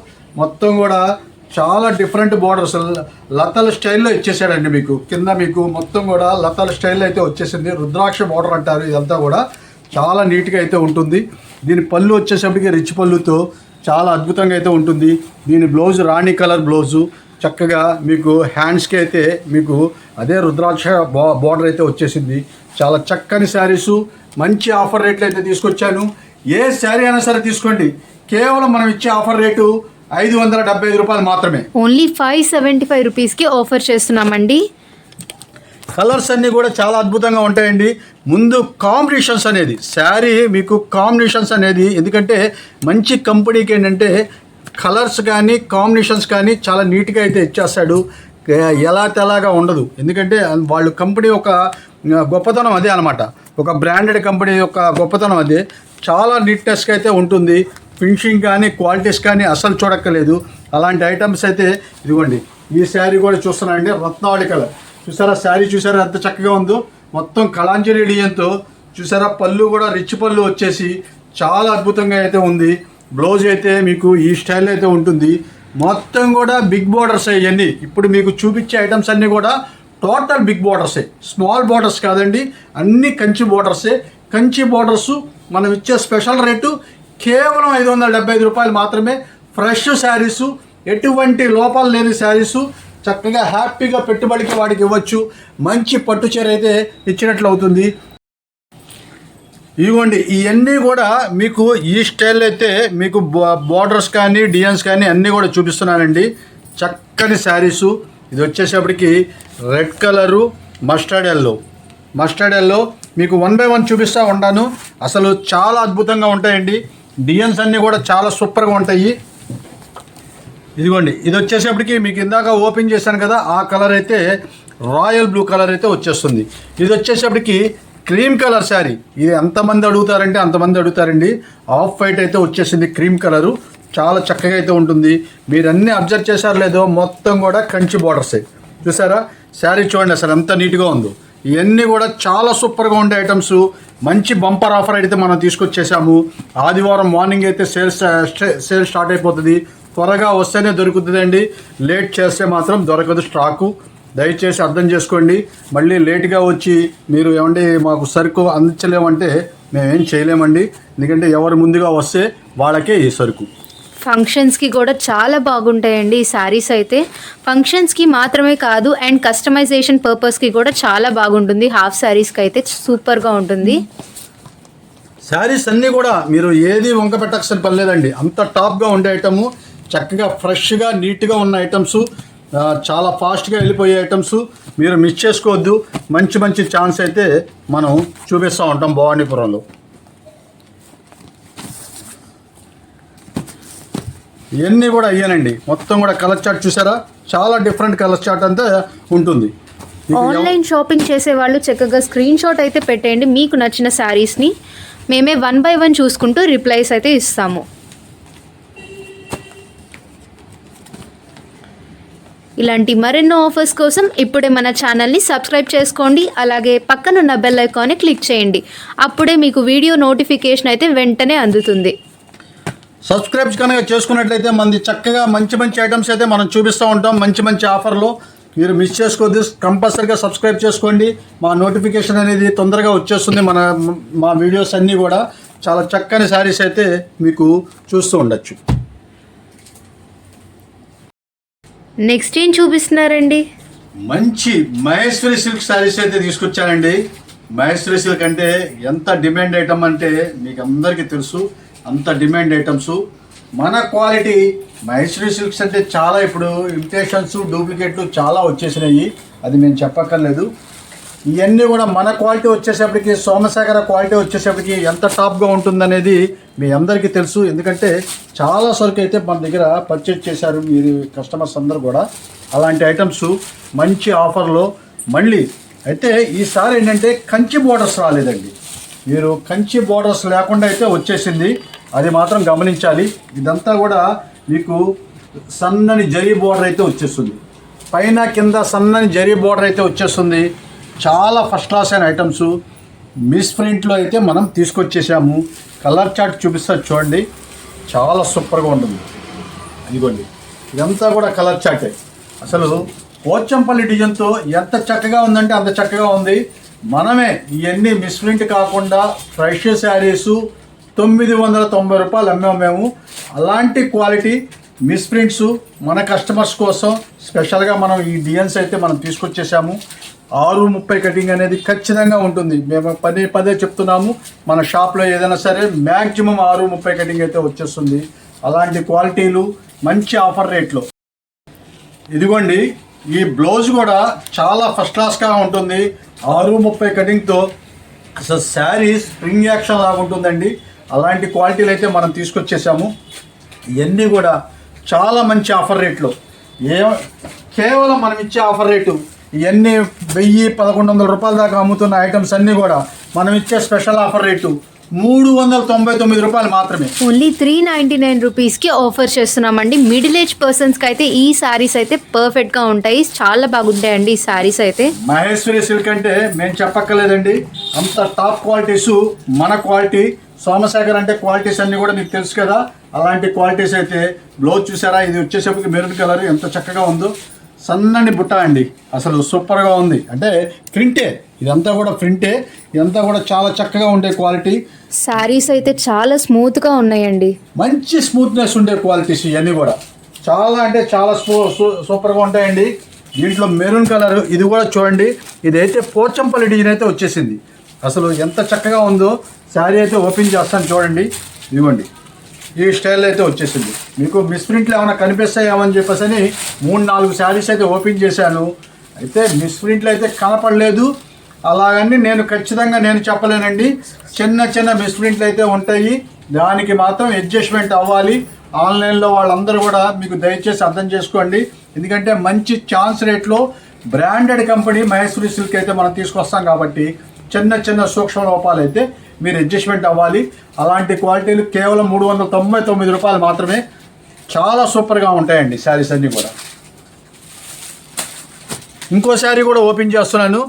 మొత్తం కూడా చాలా డిఫరెంట్ బార్డర్స్ లతల స్టైల్లో ఇచ్చేసాడండి. మీకు కింద మీకు మొత్తం కూడా లతల స్టైల్లో అయితే వచ్చేసింది. రుద్రాక్ష బార్డర్ అంటారు. ఇదంతా కూడా చాలా నీట్గా అయితే ఉంటుంది. దీని పళ్ళు వచ్చేసరికి రిచ్ పళ్ళుతో చాలా అద్భుతంగా అయితే ఉంటుంది. దీని బ్లౌజ్ రాణి కలర్ బ్లౌజు. చక్కగా మీకు హ్యాండ్స్కి అయితే మీకు అదే రుద్రాక్ష బార్డర్ అయితే వచ్చేసింది. చాలా చక్కని శారీసు మంచి ఆఫర్ రేట్లు అయితే తీసుకొచ్చాను. ఏ శారీ అయినా సరే తీసుకోండి. కేవలం మనం ఇచ్చే ఆఫర్ రేటు 575 రూపాయలు మాత్రమే. ఓన్లీ 575 రూపీస్కి ఆఫర్ చేస్తున్నామండి. కలర్స్ అన్నీ కూడా చాలా అద్భుతంగా ఉంటాయండి. ముందు కాంబినేషన్స్ అనేది శారీ మీకు కాంబినేషన్స్ అనేది ఎందుకంటే మంచి కంపెనీకి ఏంటంటే కలర్స్ కానీ కాంబినేషన్స్ కానీ చాలా నీట్గా అయితే ఇచ్చేస్తాడు. ఎలా తెలాగా ఉండదు. ఎందుకంటే వాళ్ళు కంపెనీ ఒక గొప్పతనం అదే అనమాట. ఒక బ్రాండెడ్ కంపెనీ యొక్క గొప్పతనం అదే. చాలా నీట్నెస్గా అయితే ఉంటుంది. ఫినిషింగ్ కానీ క్వాలిటీస్ కానీ అసలు చూడక్కలేదు. అలాంటి ఐటమ్స్ అయితే ఇదిగోండి. ఈ శారీ కూడా చూస్తున్నానండి. రత్నావళి కలర్ చూసారా శారీ చూసారా ఎంత చక్కగా ఉందో. మొత్తం కళాంజలి డిజైన్తో చూసారా. పళ్ళు కూడా రిచ్ పళ్ళు వచ్చేసి చాలా అద్భుతంగా అయితే ఉంది. బ్లౌజ్ అయితే మీకు ఈ స్టైల్లో అయితే ఉంటుంది. మొత్తం కూడా బిగ్ బార్డర్స్ ఇవన్నీ. ఇప్పుడు మీకు చూపించే ఐటమ్స్ అన్నీ కూడా టోటల్ బిగ్ బార్డర్సే. స్మాల్ బార్డర్స్ కాదండి, అన్నీ కంచి బార్డర్సే. కంచి బార్డర్స్ మనం ఇచ్చే స్పెషల్ రేటు కేవలం 575 రూపాయలు మాత్రమే. ఫ్రెష్ శారీసు, ఎటువంటి లోపాలు లేని శారీసు. చక్కగా హ్యాపీగా పెట్టుబడికి వాడికి ఇవ్వచ్చు. మంచి పట్టు చీర అయితే ఇచ్చినట్లు అవుతుంది. ఇవ్వండి ఇవన్నీ కూడా మీకు ఈ స్టైల్ అయితే మీకు బార్డర్స్ కానీ డిజైన్స్ కానీ అన్నీ కూడా చూపిస్తున్నానండి. చక్కని శారీసు. ఇది వచ్చేసేపటికి రెడ్ కలరు మస్టర్డ్ ఎల్లో మీకు 1 by 1 చూపిస్తూ ఉంటాను. అసలు చాలా అద్భుతంగా ఉంటాయండి. డిజైన్స్ అన్నీ కూడా చాలా సూపర్గా ఉంటాయి. ఇదిగోండి ఇది వచ్చేసేపటికి మీకు ఇందాక ఓపెన్ చేశాను కదా ఆ కలర్ అయితే రాయల్ బ్లూ కలర్ అయితే వచ్చేస్తుంది. ఇది వచ్చేసేపటికి క్రీమ్ కలర్ శారీ. ఇది ఎంతమంది అడుగుతారంటే అంతమంది అడుగుతారండి. ఆఫ్ వైట్ అయితే వచ్చేసింది, క్రీమ్ కలరు చాలా చక్కగా అయితే ఉంటుంది. మీరు అన్నీ అబ్జర్వ్ చేశారు లేదో, మొత్తం కూడా కంచి బోర్డర్సే. చూసారా శారీ చూడండి అసలు ఎంత నీట్గా ఉందో. ఇవన్నీ కూడా చాలా సూపర్గా ఉండే ఐటమ్స్. మంచి బంపర్ ఆఫర్ అయితే మనం తీసుకొచ్చేసాము. ఆదివారం మార్నింగ్ అయితే సేల్ స్టార్ట్ అయిపోతుంది. త్వరగా వస్తేనే దొరుకుతుందండి, లేట్ చేస్తే మాత్రం దొరకదు స్టాకు. దయచేసి అర్థం చేసుకోండి. మళ్ళీ లేట్గా వచ్చి మీరు ఏమంటే మాకు సరుకు అందించలేమంటే మేమేం చేయలేమండి. ఎందుకంటే ఎవరు ముందుగా వస్తే వాళ్ళకే ఈ సరుకు. ఫంక్షన్స్కి కూడా చాలా బాగుంటాయండి ఈ శారీస్ అయితే. ఫంక్షన్స్కి మాత్రమే కాదు, అండ్ కస్టమైజేషన్ పర్పస్కి కూడా చాలా బాగుంటుంది. హాఫ్ శారీస్కి అయితే సూపర్గా ఉంటుంది. శారీస్ అన్నీ కూడా మీరు ఏది వంక పెట్టాల్సిన పని లేదండి. అంత టాప్గా ఉండే ఐటము, చక్కగా ఫ్రెష్గా నీట్గా ఉన్న ఐటమ్స్, చాలా ఫాస్ట్గా వెళ్ళిపోయే ఐటమ్స్. మీరు మిస్ చేసుకోవద్దు. మంచి మంచి ఛాన్స్ అయితే మనం చూపిస్తూ ఉంటాం భవానీపురంలో. ఇవన్నీ కూడా అయ్యానండి. మొత్తం కూడా కలర్ చార్ట్ చూసారా, చాలా డిఫరెంట్ కలర్ చార్ట్ అంతా ఉంటుంది. ఆన్లైన్ షాపింగ్ చేసే వాళ్ళు చక్కగా స్క్రీన్ షాట్ అయితే పెట్టేయండి మీకు నచ్చిన శారీస్ని. మేమే 1 by 1 చూసుకుంటూ రిప్లైస్ అయితే ఇస్తాము. ఇలాంటి మరెన్నో ఆఫర్స్ కోసం ఇప్పుడే మన ఛానల్ని సబ్స్క్రైబ్ చేసుకోండి. అలాగే పక్కనున్న బెల్ ఐకాన్ని క్లిక్ చేయండి. అప్పుడే మీకు వీడియో నోటిఫికేషన్ అయితే వెంటనే అందుతుంది. సబ్స్క్రైబ్ కనుక చేసుకున్నట్లయితే మనది చక్కగా మంచి మంచి ఐటమ్స్ అయితే మనం చూపిస్తూ ఉంటాం. మంచి మంచి ఆఫర్లో మీరు మిస్ చేసుకోవద్దు. కంపల్సరీగా సబ్స్క్రైబ్ చేసుకోండి. మా నోటిఫికేషన్ అనేది తొందరగా వచ్చేస్తుంది. మా వీడియోస్ అన్నీ కూడా చాలా చక్కని శారీస్ అయితే మీకు చూస్తూ ఉండొచ్చు. నెక్స్ట్ ఏం చూపిస్తున్నారండి? మంచి మహేశ్వరి సిల్క్ శారీస్ అయితే తీసుకొచ్చానండి. మహేశ్వరి సిల్క్ అంటే ఎంత డిమాండ్ ఐటమ్ అంటే మీకు అందరికీ తెలుసు. అంత డిమాండ్ ఐటమ్స్, మన క్వాలిటీ. మహేశ్వరి సిల్క్స్ అంటే చాలా ఇప్పుడు ఇమిటేషన్స్, డూప్లికేట్లు చాలా వచ్చేసినాయి, అది మేము చెప్పక్కర్లేదు. ఇవన్నీ కూడా మన క్వాలిటీ వచ్చేసేపటికి, సోమశేఖర క్వాలిటీ వచ్చేసేపటికి ఎంత టాప్గా ఉంటుందనేది మీ అందరికీ తెలుసు. ఎందుకంటే చాలా సరుకు అయితే మన దగ్గర పర్చేజ్ చేశారు మీరు కస్టమర్స్ అందరూ కూడా. అలాంటి ఐటమ్స్ మంచి ఆఫర్లో మళ్ళీ అయితే ఈసారి ఏంటంటే కంచి బోర్డర్స్ రాలేదండి. మీరు కంచి బోర్డర్స్ లేకుండా అయితే వచ్చేసింది, అది మాత్రం గమనించాలి. ఇదంతా కూడా మీకు సన్నని జరీ బోర్డర్ అయితే వచ్చేస్తుంది. పైన కింద సన్నని జరీ బోర్డర్ అయితే వచ్చేస్తుంది. చాలా ఫస్ట్ క్లాస్ అయిన ఐటమ్స్ మిస్ ప్రింట్లో అయితే మనం తీసుకొచ్చేసాము. కలర్ చార్ట్ చూపిస్తా చూడండి, చాలా సూపర్గా ఉంటుంది. ఇదిగోండి, ఇదంతా కూడా కలర్ చార్టే. అసలు పోచంపల్లి డిజైన్తో ఎంత చక్కగా ఉందంటే అంత చక్కగా ఉంది. మనమే ఇవన్నీ మిస్ ప్రింట్ కాకుండా ఫ్రెష్ శారీసు 990 రూపాయలు అమ్మాము మేము. అలాంటి క్వాలిటీ మిస్ ప్రింట్స్ మన కస్టమర్స్ కోసం స్పెషల్గా మనం ఈ డిజైన్స్ అయితే మనం తీసుకొచ్చేసాము. 6:30 కటింగ్ అనేది ఖచ్చితంగా ఉంటుంది. మేము పదే చెప్తున్నాము, మన షాప్లో ఏదైనా సరే మ్యాక్సిమం 6:30 కటింగ్ అయితే వచ్చేస్తుంది. అలాంటి క్వాలిటీలు మంచి ఆఫర్ రేట్లో. ఇదిగోండి, ఈ బ్లౌజ్ కూడా చాలా ఫస్ట్ క్లాస్గా ఉంటుంది. 6:30 కటింగ్తో అసలు శారీ స్ప్రింగ్ యాక్షన్ లాగా ఉంటుందండి. అలాంటి క్వాలిటీలు అయితే మనం తీసుకొచ్చేసాము. ఇవన్నీ కూడా చాలా మంచి ఆఫర్ రేట్లో. కేవలం మనం ఇచ్చే ఆఫర్ రేటు ఇవన్నీ 1000-1100 రూపాయల దాకా అమ్ముతున్న ఐటమ్స్ అన్నీ కూడా మనం ఇచ్చే స్పెషల్ ఆఫర్ రేటు 399 రూపాయలు మాత్రమే. ఓన్లీ 399 రూపీస్కి ఆఫర్ చేస్తున్నామండి. మిడిల్ ఏజ్ పర్సన్స్కి అయితే ఈ శారీస్ అయితే పర్ఫెక్ట్గా ఉంటాయి, చాలా బాగుంటాయండి ఈ శారీస్ అయితే. మహేశ్వరి సిల్క్ అంటే మేము చెప్పక్కర్లేదండి, అంత టాప్ క్వాలిటీస్ మన క్వాలిటీ. సోమశేఖర్ అంటే క్వాలిటీస్ అన్నీ కూడా మీకు తెలుసు కదా, అలాంటి క్వాలిటీస్ అయితే. బ్లౌజ్ చూసారా, ఇది వచ్చేసరికి మెరూన్ కలర్ ఎంత చక్కగా ఉందో. సన్నని బుట్ట అండి, అసలు సూపర్గా ఉంది. అంటే ప్రింటే, ఇదంతా కూడా ప్రింటే, ఇదంతా కూడా చాలా చక్కగా ఉండే క్వాలిటీ. శారీస్ అయితే చాలా స్మూత్గా ఉన్నాయండి, మంచి స్మూత్నెస్ ఉండే క్వాలిటీస్ ఇవన్నీ కూడా చాలా అంటే చాలా సూపర్గా ఉంటాయండి. దీంట్లో మెరూన్ కలర్, ఇది కూడా చూడండి, ఇదైతే పోచంపల్లి డిజైన్ అయితే వచ్చేసింది. అసలు ఎంత చక్కగా ఉందో. శారీ అయితే ఓపెన్ చేస్తాను చూడండి, ఇదిగోండి, ఈ స్టైల్ అయితే వచ్చేసింది. మీకు మిస్ప్రింట్లు ఏమైనా కనిపిస్తాయేమని చెప్పేసి 3-4 శారీస్ అయితే ఓపెన్ చేశాను. అయితే మిస్ప్రింట్లు అయితే కనపడలేదు. అలాగని నేను ఖచ్చితంగా నేను చెప్పలేనండి. చిన్న మిస్ప్రింట్లు అయితే ఉంటాయి, దానికి మాత్రం అడ్జస్ట్మెంట్ అవ్వాలి. ఆన్లైన్లో వాళ్ళందరూ కూడా మీకు దయచేసి అర్థం చేసుకోండి. ఎందుకంటే మంచి ఛాన్స్ రేట్లో బ్రాండెడ్ కంపెనీ మహేశ్వరి సిల్క్ అయితే మనం తీసుకొస్తాం కాబట్టి చిన్న చిన్న సూక్ష్మ లోపాలు అయితే మీరు అడ్జస్ట్మెంట్ అవ్వాలి. అలాంటి క్వాలిటీలు కేవలం 399 రూపాయలు మాత్రమే. చాలా సూపర్గా ఉంటాయండి శారీస్ అన్నీ కూడా. ఇంకో శారీ కూడా ఓపెన్ చేస్తున్నాను.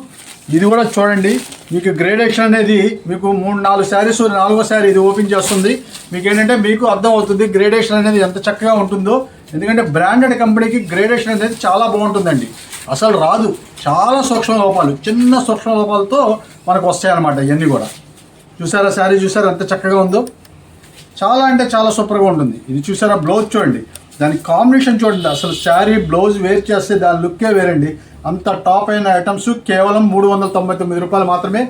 ఇది కూడా చూడండి, మీకు గ్రేడేషన్ అనేది మీకు 3-4 శారీస్, 4వ శారీ ఇది ఓపెన్ చేస్తుంది. మీకు ఏంటంటే మీకు అర్థం అవుతుంది గ్రేడేషన్ అనేది ఎంత చక్కగా ఉంటుందో. ఎందుకంటే బ్రాండెడ్ కంపెనీకి గ్రేడేషన్ అనేది చాలా బాగుంటుందండి. అసలు రాదు, చాలా సూక్ష్మ లోపాలు, చిన్న సూక్ష్మ లోపాలతో మనకు వస్తాయన్నమాట ఇవన్నీ కూడా. చూసారా శారీ, చూసారా ఎంత చక్కగా ఉందో, చాలా అంటే చాలా సూపర్గా ఉంటుంది. ఇది చూసారా బ్లౌజ్ చూడండి, దాని కాంబినేషన్ చూడండి. అసలు శారీ బ్లౌజ్ వేర్ చేస్తే దాని లుక్కే వేరండి. అంత టాప్ అయిన ఐటమ్స్ కేవలం 399 రూపాయలు మాత్రమే.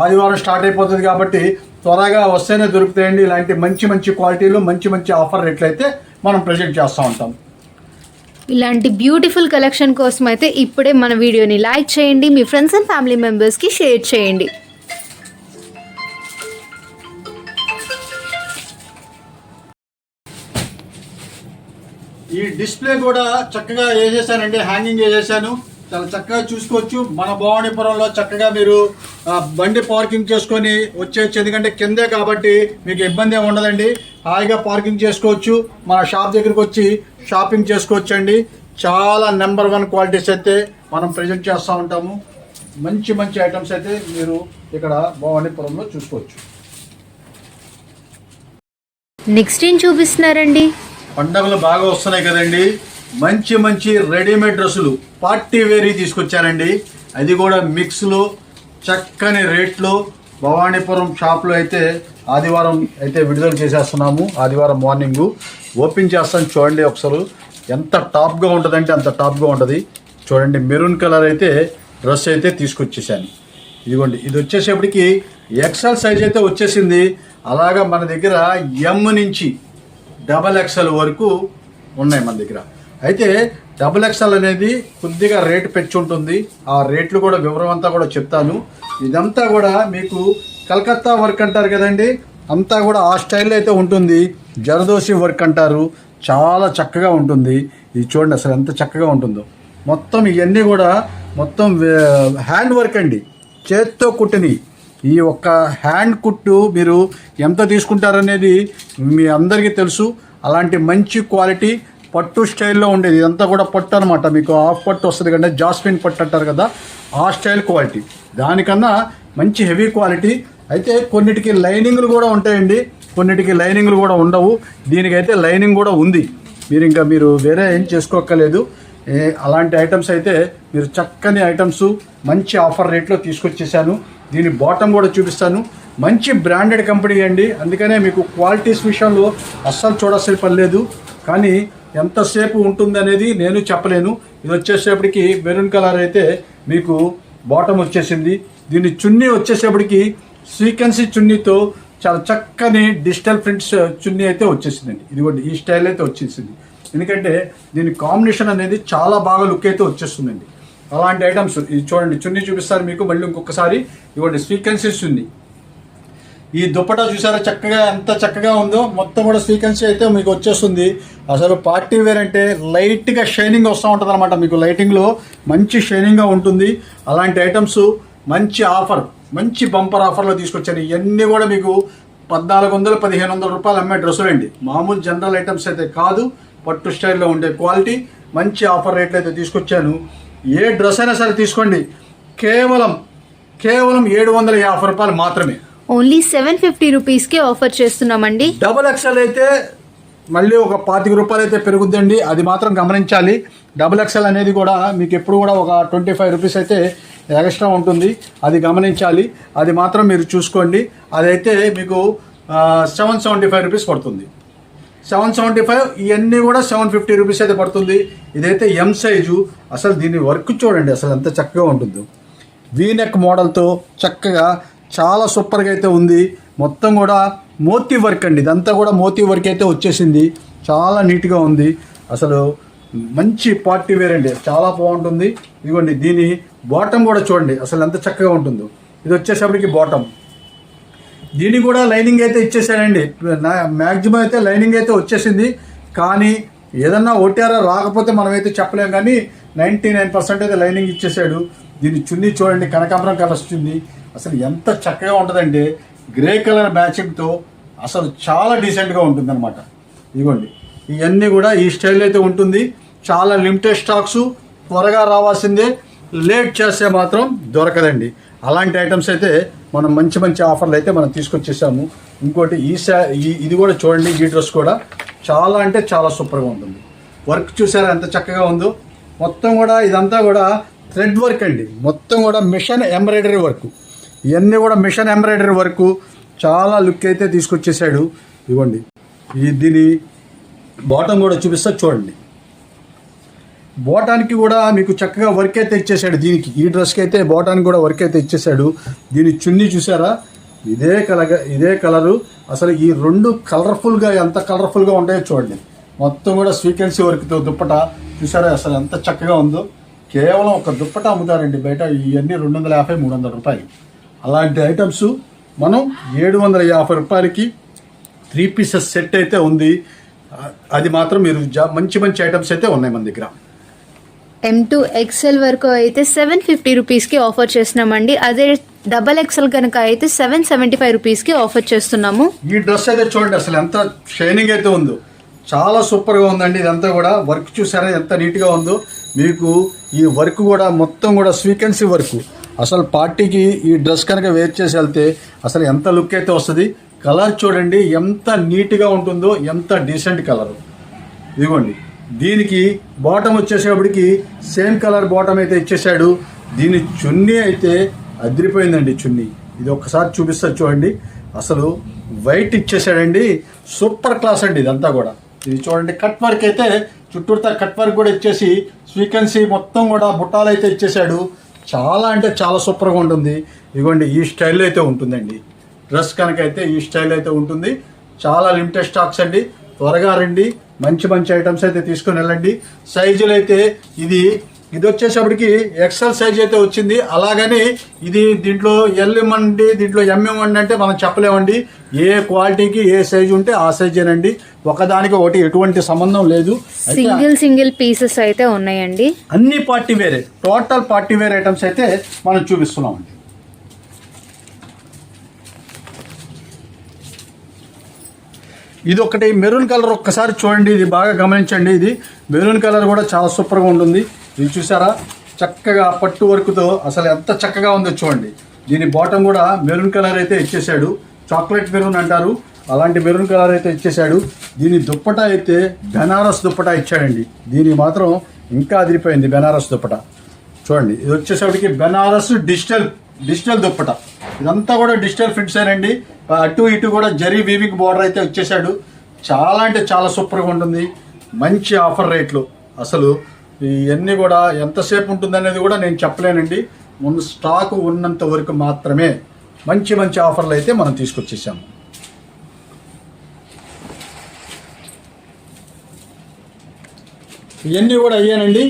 ఆదివారం స్టార్ట్ అయిపోతుంది కాబట్టి త్వరగా వస్తేనే దొరుకుతాయండి. ఇలాంటి మంచి మంచి క్వాలిటీలు, మంచి మంచి ఆఫర్ రేట్లు అయితే మనం ప్రజెంట్ చేస్తూ ఉంటాం. ఇలాంటి బ్యూటిఫుల్ కలెక్షన్ కోసం అయితే ఇప్పుడే మన వీడియోని లైక్ చేయండి, మీ ఫ్రెండ్స్ అండ్ ఫ్యామిలీ మెంబర్స్కి షేర్ చేయండి. ఈ డిస్ప్లే కూడా చక్కగా వేసేసానండి, హ్యాంగింగ్ వేసేసాను. చాలా చక్కగా చూసుకోవచ్చు. మన భవానీపురంలో చక్కగా మీరు బండి పార్కింగ్ చేసుకొని వచ్చేయచ్చు. ఎందుకంటే కిందే కాబట్టి మీకు ఇబ్బంది ఏమి ఉండదండి. హాయిగా పార్కింగ్ చేసుకోవచ్చు. మన షాప్ దగ్గరికి వచ్చి షాపింగ్ చేసుకోవచ్చు అండి. చాలా నెంబర్ 1 క్వాలిటీస్ అయితే మనం ప్రజెంట్ చేస్తూ ఉంటాము. మంచి మంచి ఐటమ్స్ అయితే మీరు ఇక్కడ భవానీపురంలో చూసుకోవచ్చు. నెక్స్ట్ ఏం చూపిస్తున్నారండి? పండగలు బాగా వస్తున్నాయి కదండి. మంచి మంచి రెడీమేడ్ డ్రెస్సులు పార్టీ వేరీ తీసుకొచ్చానండి. అది కూడా మిక్స్లో చక్కని రేట్లో భవానీపురం షాప్లో అయితే ఆదివారం అయితే విడుదల చేసేస్తున్నాము. ఆదివారం మార్నింగు ఓపెన్ చేస్తాను. చూడండి ఒకసారి ఎంత టాప్గా ఉంటుందంటే అంత టాప్గా ఉంటుంది. చూడండి మెరూన్ కలర్ అయితే డ్రెస్ అయితే తీసుకొచ్చేసాను. ఇదిగోండి, ఇది వచ్చేసేపటికి ఎక్సెల్ సైజ్ అయితే వచ్చేసింది. అలాగా మన దగ్గర ఎమ్ నుంచి XXL వరకు ఉన్నాయి మన దగ్గర. అయితే XXL అనేది కొద్దిగా రేటు పెంచి ఉంటుంది. ఆ రేట్లు కూడా వివరం అంతా కూడా చెప్తాను. ఇదంతా కూడా మీకు కలకత్తా వర్క్ అంటారు కదండి, అంతా కూడా ఆ స్టైల్లో అయితే ఉంటుంది. జరదోసి వర్క్ అంటారు, చాలా చక్కగా ఉంటుంది. ఇది చూడండి అసలు ఎంత చక్కగా ఉంటుందో. మొత్తం ఇవన్నీ కూడా మొత్తం హ్యాండ్ వర్క్ అండి, చేత్తో కుట్టిని. ఈ ఒక్క హ్యాండ్ కుట్టు మీరు ఎంత తీసుకుంటారనేది మీ అందరికీ తెలుసు. అలాంటి మంచి క్వాలిటీ పట్టు స్టైల్లో ఉండేది. ఇదంతా కూడా పట్టు అనమాట. మీకు హాఫ్ పట్టు వస్తుంది కంటే జాస్మిన్ పట్టు అంటారు కదా, ఆ స్టైల్ క్వాలిటీ. దానికన్నా మంచి హెవీ క్వాలిటీ. అయితే కొన్నిటికి లైనింగ్లు కూడా ఉంటాయండి, కొన్నిటికి లైనింగ్లు కూడా ఉండవు. దీనికైతే లైనింగ్ కూడా ఉంది. మీరు వేరే ఏం చేసుకోక్కర్లేదు. అలాంటి ఐటమ్స్ అయితే మీరు చక్కని ఐటమ్స్ మంచి ఆఫర్ రేట్లో తీసుకొచ్చేసాను. దీని బాటమ్ కూడా చూపిస్తాను. మంచి బ్రాండెడ్ కంపెనీ అండి, అందుకనే మీకు క్వాలిటీస్ విషయంలో అస్సలు చూడాల్సిన పని లేదు. కానీ ఎంతసేపు ఉంటుందనేది నేను చెప్పలేను. ఇది వచ్చేసేపటికి మెరూన్ కలర్ అయితే మీకు బాటమ్ వచ్చేసింది. దీని చున్నీ వచ్చేసేపటికి సీక్వెన్సీ చున్నీతో చాలా చక్కని డిజిటల్ ప్రింట్స్ చున్నీ అయితే వచ్చేసిందండి. ఇదిగోండి ఈ స్టైల్ అయితే వచ్చేసింది. ఎందుకంటే దీని కాంబినేషన్ అనేది చాలా బాగా లుక్ అయితే వచ్చేస్తుందండి. అలాంటి ఐటమ్స్ ఇది చూడండి, చున్నీ చూపిస్తారు మీకు మళ్ళీ ఇంకొకసారి. ఇవ్వండి సీక్వెన్సీ చున్నీ. ఈ దుప్పటా చూసారా చక్కగా ఎంత చక్కగా ఉందో, మొత్తం కూడా సీక్వెన్సీ అయితే మీకు వచ్చేస్తుంది. అసలు పార్టీ వేర్ అంటే లైట్గా షైనింగ్ వస్తూ ఉంటుంది అనమాట. మీకు లైటింగ్లో మంచి షైనింగ్గా ఉంటుంది. అలాంటి ఐటమ్స్ మంచి ఆఫర్, మంచి బంపర్ ఆఫర్లో తీసుకొచ్చాను. ఇవన్నీ కూడా మీకు 1400-1500 రూపాయలు అమ్మే డ్రెస్సులు అండి. మామూలు జనరల్ ఐటమ్స్ అయితే కాదు, పట్టు స్టైల్లో ఉండే క్వాలిటీ మంచి ఆఫర్ రేట్లు అయితే తీసుకొచ్చాను. ఏ డ్రెస్ అయినా సరే తీసుకోండి, కేవలం 750 రూపాయలు మాత్రమే. ఓన్లీ 750 రూపీస్కే ఆఫర్ చేస్తున్నామండి. XXL అయితే మళ్ళీ ఒక 25 రూపాయలు అయితే పెరుగుద్దండి, అది మాత్రం గమనించాలి. XXL అనేది కూడా మీకు ఎప్పుడు కూడా ఒక 25 రూపీస్ అయితే ఎక్స్ట్రా ఉంటుంది, అది గమనించాలి. అది మాత్రం మీరు చూసుకోండి. అదైతే మీకు 775 రూపీస్ పడుతుంది. 775, ఇవన్నీ కూడా 750 రూపీస్ అయితే పడుతుంది. ఇదైతే ఎం సైజు. అసలు దీని వర్క్ చూడండి అసలు ఎంత చక్కగా ఉంటుందో. వీనెక్ మోడల్తో చక్కగా చాలా సూపర్గా అయితే ఉంది. మొత్తం కూడా మోతీ వర్క్ అండి, ఇదంతా కూడా మోతీ వర్క్ అయితే వచ్చేసింది. చాలా నీట్గా ఉంది. అసలు మంచి పార్టీ వేర్ అండి, చాలా బాగుంటుంది. ఇదిగోండి దీని బాటమ్ కూడా చూడండి అసలు ఎంత చక్కగా ఉంటుందో. ఇది వచ్చేసరికి బాటమ్. దీనికి కూడా లైనింగ్ అయితే ఇచ్చేసానండి. మ్యాక్సిమం అయితే లైనింగ్ అయితే వచ్చేసింది. కానీ ఏదన్నా ఒట్టారా రాకపోతే మనమైతే చెప్పలేం. కానీ 99% అయితే లైనింగ్ ఇచ్చేసాడు. దీని చున్నీ చూడండి, కనకాంబరం కలర్ చున్నీ. అసలు ఎంత చక్కగా ఉంటుందంటే గ్రే కలర్ మ్యాచింగ్తో అసలు చాలా డీసెంట్గా ఉంటుంది అనమాట. ఇదిగోండి, ఇవన్నీ కూడా ఈ స్టైల్ అయితే ఉంటుంది. చాలా లిమిటెడ్ స్టాక్స్, త్వరగా రావాల్సిందే, లేట్ చేస్తే మాత్రం దొరకదండి. అలాంటి ఐటమ్స్ అయితే మనం మంచి మంచి ఆఫర్లు అయితే మనం తీసుకొచ్చేసాము. ఇంకోటి ఇది కూడా చూడండి, ఈ డ్రెస్ కూడా చాలా అంటే చాలా సూపర్గా ఉంటుంది. వర్క్ చూసారా ఎంత చక్కగా ఉందో. మొత్తం కూడా ఇదంతా కూడా థ్రెడ్ వర్క్ అండి, మొత్తం కూడా మిషన్ ఎంబ్రాయిడరీ వర్క్. ఇవన్నీ కూడా మిషన్ ఎంబ్రాయిడరీ వర్క్, చాలా లుక్ అయితే తీసుకొచ్చేసాడు. ఇవ్వండి, దీని బాటమ్ కూడా చూపిస్తా చూడండి. బాటానికి కూడా మీకు చక్కగా వర్క్ అయితే ఇచ్చేసాడు. దీనికి ఈ డ్రెస్కి అయితే బాటానికి కూడా వర్క్ అయితే ఇచ్చేసాడు. దీని చున్నీ చూసారా, ఇదే కలరు. అసలు ఈ రెండు కలర్ఫుల్గా ఎంత కలర్ఫుల్గా ఉంటాయో చూడండి. మొత్తం కూడా స్వీకెన్సీ వర్క్తో దుప్పట చూసారా, అసలు ఎంత చక్కగా ఉందో. కేవలం ఒక దుప్పట అమ్ముతారండి బయట, ఇవన్నీ 250-300 రూపాయలు. అలాంటి ఐటమ్స్ మనం 750 రూపాయలకి 3 పీసెస్ సెట్ అయితే ఉంది. అది మాత్రం మీరు మంచి మంచి ఐటమ్స్ అయితే ఉన్నాయి మన దగ్గర. M2 XL వరకు అయితే 750 రూపీస్కి ఆఫర్ చేస్తున్నామండి. అదే XXL కనుక అయితే 775 రూపీస్కి ఆఫర్ చేస్తున్నాము. ఈ డ్రెస్ అయితే చూడండి, అసలు ఎంత షైనింగ్ అయితే ఉందో, చాలా సూపర్గా ఉందండి. ఇదంతా కూడా వర్క్ చూసారా ఎంత నీట్గా ఉందో. మీకు ఈ వర్క్ కూడా మొత్తం కూడా స్వీకెన్సీ వర్క్. అసలు పార్టీకి ఈ డ్రెస్ కనుక వేర్ చేసి వెళ్తే అసలు ఎంత లుక్ అయితే వస్తుంది. కలర్ చూడండి ఎంత నీట్గా ఉంటుందో, ఎంత డీసెంట్ కలర్. ఇదిగోండి, దీనికి బాటమ్ వచ్చేసేపటికి సేమ్ కలర్ బాటమ్ అయితే ఇచ్చేసాడు. దీని చున్నీ అయితే అదిరిపోయిందండి. చున్నీ ఇది ఒక్కసారి చూపిస్తా చూడండి. అసలు వైట్ ఇచ్చేసాడండి, సూపర్ క్లాస్ అండి ఇదంతా కూడా. ఇది చూడండి, కట్ వర్క్ అయితే చుట్టూతా కట్ వర్క్ కూడా ఇచ్చేసి స్వీకెన్సీ మొత్తం కూడా బుట్టాలు అయితే ఇచ్చేసాడు. చాలా అంటే చాలా సూపర్గా ఉంటుంది. ఇదిగోండి, ఈ స్టైల్ అయితే ఉంటుందండి. డ్రెస్ కనుక అయితే ఈ స్టైల్ అయితే ఉంటుంది. చాలా లిమిటెడ్ స్టాక్స్ అండి, త్వరగా రండి, మంచి మంచి ఐటమ్స్ అయితే తీసుకొని వెళ్ళండి. సైజులు అయితే ఇది వచ్చేసప్పటికి XL సైజ్ అయితే వచ్చింది. అలాగని ఇది దీంట్లో LM అండి, దీంట్లో MM అండి అంటే మనం చెప్పలేమండి. ఏ క్వాలిటీకి ఏ సైజు ఉంటే ఆ సైజేనండి, ఒకదానికి ఒకటి ఎటువంటి సంబంధం లేదు. సింగిల్ పీసెస్ అయితే ఉన్నాయండి. అన్ని పార్టీ వేరే, టోటల్ పార్టీ వేర్ ఐటమ్స్ అయితే మనం చూపిస్తున్నామండి. ఇది ఒకటి మెరూన్ కలర్, ఒక్కసారి చూడండి, ఇది బాగా గమనించండి. ఇది మెరూన్ కలర్ కూడా చాలా సూపర్గా ఉంటుంది. ఇది చూసారా, చక్కగా పట్టు వర్క్తో అసలు ఎంత చక్కగా ఉందో చూడండి. దీని బాటమ్ కూడా మెరూన్ కలర్ అయితే ఇచ్చేసాడు, చాక్లెట్ మెరూన్ అంటారు, అలాంటి మెరూన్ కలర్ అయితే ఇచ్చేసాడు. దీని దుప్పట అయితే బెనారస్ దుప్పట ఇచ్చాడండి. దీనికి మాత్రం ఇంకా అదిరిపోయింది బెనారస్ దుప్పట. చూడండి, ఇది వచ్చేసరికి బెనారస్ డిజిటల్ దుప్పట. ఇదంతా కూడా డిజిటల్ ఫిట్స్ అండి. అటు ఇటు కూడా జరీ వీవింగ్ బార్డర్ అయితే వచ్చేసాడు. చాలా అంటే చాలా సూపర్గా ఉంటుంది. మంచి ఆఫర్ రేట్లు. అసలు ఇవన్నీ కూడా ఎంతసేపు ఉంటుందనేది కూడా నేను చెప్పలేనండి. ముందు స్టాక్ ఉన్నంత వరకు మాత్రమే మంచి మంచి ఆఫర్లు అయితే మనం తీసుకొచ్చేసాము. ఇవన్నీ కూడా అయ్యానండి,